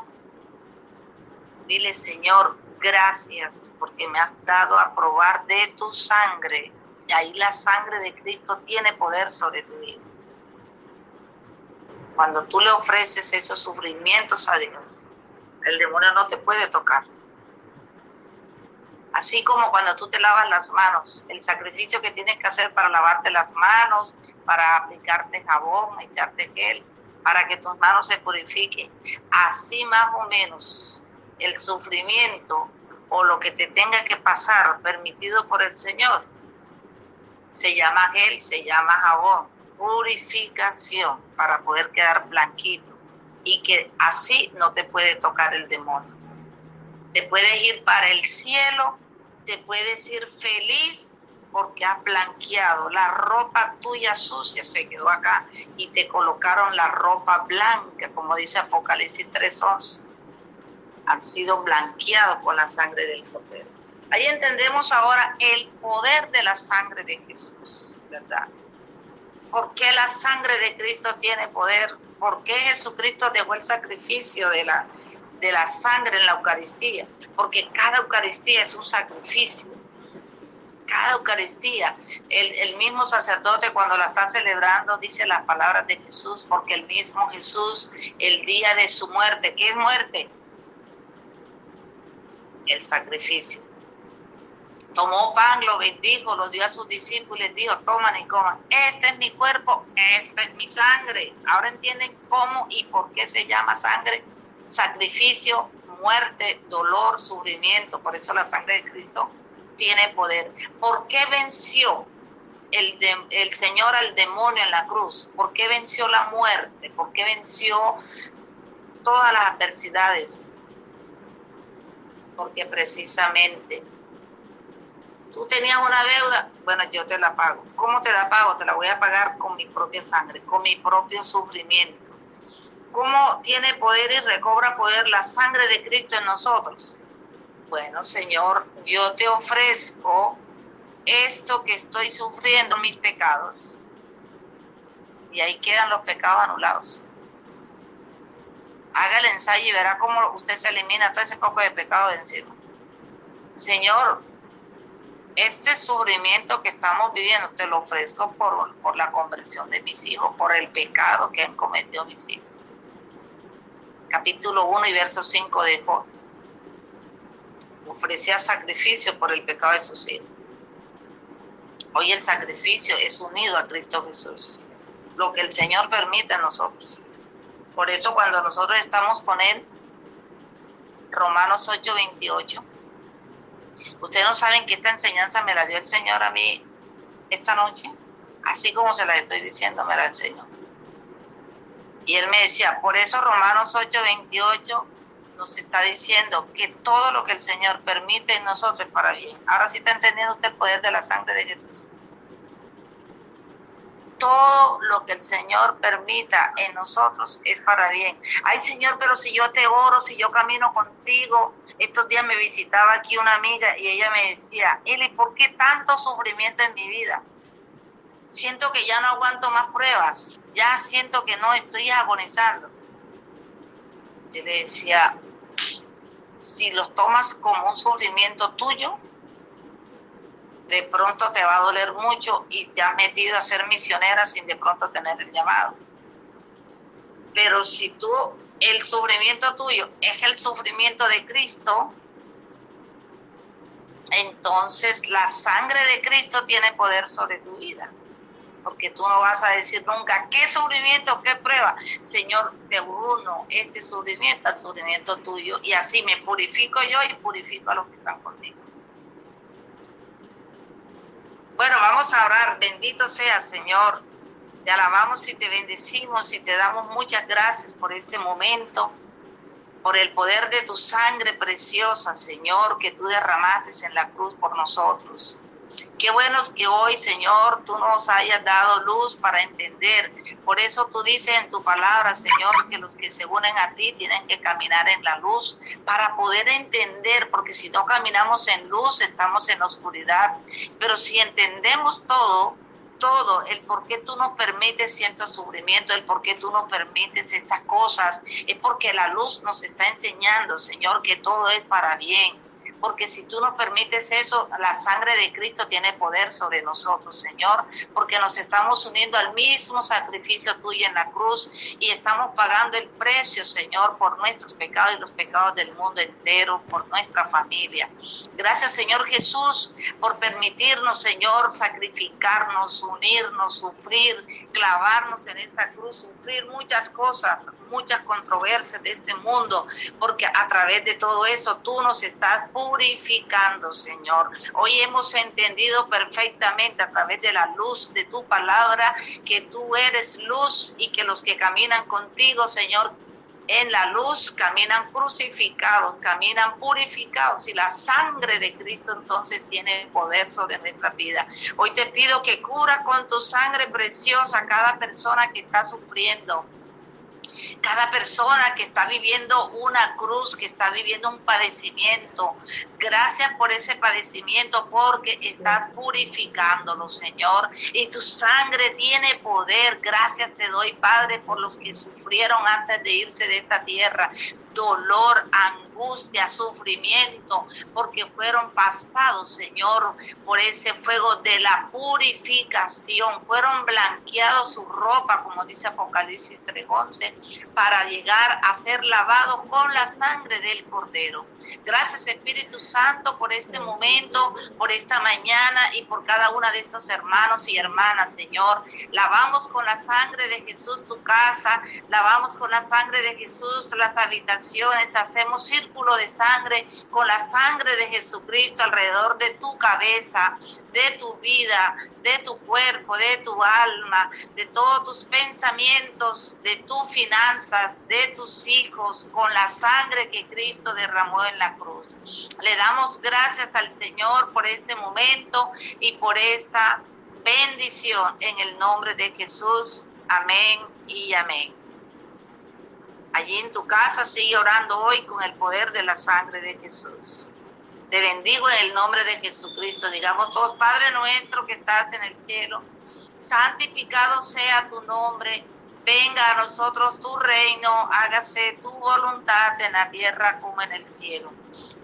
dile: Señor, gracias porque me has dado a probar de tu sangre. Y ahí la sangre de Cristo tiene poder sobre tu vida. Cuando tú le ofreces esos sufrimientos a Dios, el demonio no te puede tocar. Así como cuando tú te lavas las manos, el sacrificio que tienes que hacer para lavarte las manos, para aplicarte jabón, echarte gel, para que tus manos se purifiquen. Así más o menos el sufrimiento o lo que te tenga que pasar permitido por el Señor se llama gel, se llama jabón, purificación para poder quedar blanquito y que así no te puede tocar el demonio. Te puedes ir para el cielo, te puedes ir feliz porque has blanqueado. La ropa tuya sucia se quedó acá y te colocaron la ropa blanca, como dice Apocalipsis 3:11. Han sido blanqueados con la sangre del Cordero. Ahí entendemos ahora el poder de la sangre de Jesús, ¿verdad? ¿Por qué la sangre de Cristo tiene poder? ¿Por qué Jesucristo dejó el sacrificio de la sangre en la Eucaristía? Porque cada Eucaristía es un sacrificio. Cada Eucaristía, el mismo sacerdote cuando la está celebrando dice las palabras de Jesús, porque el mismo Jesús, el día de su muerte, ¿qué es muerte? El sacrificio. Tomó pan, lo bendijo, lo dio a sus discípulos y les dijo: toman y coman. Este es mi cuerpo, esta es mi sangre. Ahora entienden cómo y por qué se llama sangre. Sacrificio, muerte, dolor, sufrimiento. Por eso la sangre de Cristo tiene poder. ¿Por qué venció el Señor al demonio en la cruz? ¿Por qué venció la muerte? ¿Por qué venció todas las adversidades? Porque precisamente tú tenías una deuda, bueno, yo te la pago. ¿Cómo te la pago? Te la voy a pagar con mi propia sangre, con mi propio sufrimiento. ¿Cómo tiene poder y recobra poder la sangre de Cristo en nosotros? Bueno, Señor, yo te ofrezco esto que estoy sufriendo, mis pecados. Y ahí quedan los pecados anulados. Haga el ensayo y verá cómo usted se elimina todo ese poco de pecado de encima. Señor, este sufrimiento que estamos viviendo te lo ofrezco por la conversión de mis hijos, por el pecado que han cometido mis hijos. Capítulo 1 y verso 5 de Job. Ofrecía sacrificio por el pecado de sus hijos. Hoy el sacrificio es unido a Cristo Jesús. Lo que el Señor permite a nosotros. Por eso cuando nosotros estamos con Él, Romanos 8:28, ustedes no saben que esta enseñanza me la dio el Señor a mí esta noche, así como se la estoy diciendo, me la dio el Señor. Y él me decía, por eso Romanos 8:28 nos está diciendo que todo lo que el Señor permite en nosotros es para bien. Ahora sí está entendiendo usted el poder de la sangre de Jesús. Todo lo que el Señor permita en nosotros es para bien. Ay, Señor, pero si yo te oro, si yo camino contigo. Estos días me visitaba aquí una amiga y ella me decía, Eli, ¿por qué tanto sufrimiento en mi vida? Siento que ya no aguanto más pruebas. Ya siento que no, estoy agonizando. Yo le decía, si los tomas como un sufrimiento tuyo, de pronto te va a doler mucho y te has metido a ser misionera sin de pronto tener el llamado. Pero si tú, el sufrimiento tuyo es el sufrimiento de Cristo, entonces la sangre de Cristo tiene poder sobre tu vida. Porque tú no vas a decir nunca, ¿qué sufrimiento, qué prueba? Señor, te uno este sufrimiento al sufrimiento tuyo. Y así me purifico yo y purifico a los que están conmigo. Bueno, vamos a orar. Bendito sea, Señor. Te alabamos y te bendecimos y te damos muchas gracias por este momento, por el poder de tu sangre preciosa, Señor, que tú derramaste en la cruz por nosotros. Qué bueno es que hoy, Señor, tú nos hayas dado luz para entender. Por eso tú dices en tu palabra, Señor, que los que se unen a ti tienen que caminar en la luz para poder entender, porque si no caminamos en luz, estamos en oscuridad. Pero si entendemos todo, el por qué tú nos permites cierto sufrimiento, el por qué tú nos permites estas cosas, es porque la luz nos está enseñando, Señor, que todo es para bien. Porque si tú nos permites eso, la sangre de Cristo tiene poder sobre nosotros, Señor, porque nos estamos uniendo al mismo sacrificio tuyo en la cruz y estamos pagando el precio, Señor, por nuestros pecados y los pecados del mundo entero, por nuestra familia. Gracias, Señor Jesús, por permitirnos, Señor, sacrificarnos, unirnos, sufrir, clavarnos en esa cruz, sufrir muchas cosas, muchas controversias de este mundo, porque a través de todo eso tú nos estás purificando, Señor. Hoy hemos entendido perfectamente a través de la luz de tu palabra que tú eres luz y que los que caminan contigo, Señor, en la luz caminan crucificados, caminan purificados y la sangre de Cristo entonces tiene poder sobre nuestra vida. Hoy te pido que cura con tu sangre preciosa a cada persona que está sufriendo, cada persona que está viviendo una cruz, que está viviendo un padecimiento. Gracias por ese padecimiento, porque estás purificándolo, Señor, y tu sangre tiene poder. Gracias te doy, Padre, por los que sufrieron antes de irse de esta tierra, dolor, angustia, sufrimiento, porque fueron pasados, Señor, por ese fuego de la purificación, fueron blanqueados su ropa, como dice Apocalipsis 3:11, para llegar a ser lavados con la sangre del Cordero. Gracias, Espíritu Santo, por este momento, por esta mañana y por cada una de estos hermanos y hermanas, Señor. Lavamos con la sangre de Jesús tu casa, lavamos con la sangre de Jesús las habitaciones, hacemos círculo de sangre con la sangre de Jesucristo alrededor de tu cabeza, de tu vida, de tu cuerpo, de tu alma, de todos tus pensamientos, de tus finanzas, de tus hijos, con la sangre que Cristo derramó en la cruz. Le damos gracias al Señor por este momento y por esta bendición en el nombre de Jesús. Amén y amén. Allí en tu casa sigue orando hoy con el poder de la sangre de Jesús. Te bendigo en el nombre de Jesucristo. Digamos todos, Padre nuestro que estás en el cielo, santificado sea tu nombre. Venga a nosotros tu reino, hágase tu voluntad en la tierra como en el cielo.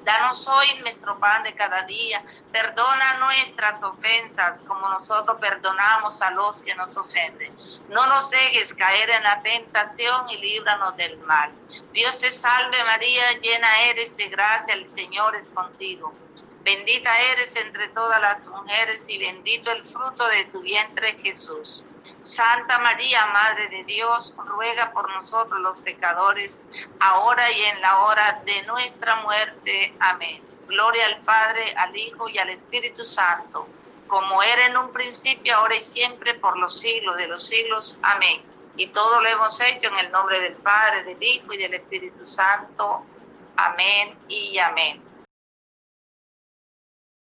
Danos hoy nuestro pan de cada día. Perdona nuestras ofensas como nosotros perdonamos a los que nos ofenden. No nos dejes caer en la tentación y líbranos del mal. Dios te salve María, llena eres de gracia, el Señor es contigo. Bendita eres entre todas las mujeres y bendito el fruto de tu vientre Jesús. Santa María, Madre de Dios, ruega por nosotros los pecadores, ahora y en la hora de nuestra muerte. Amén. Gloria al Padre, al Hijo y al Espíritu Santo, como era en un principio, ahora y siempre, por los siglos de los siglos. Amén. Y todo lo hemos hecho en el nombre del Padre, del Hijo y del Espíritu Santo. Amén y amén.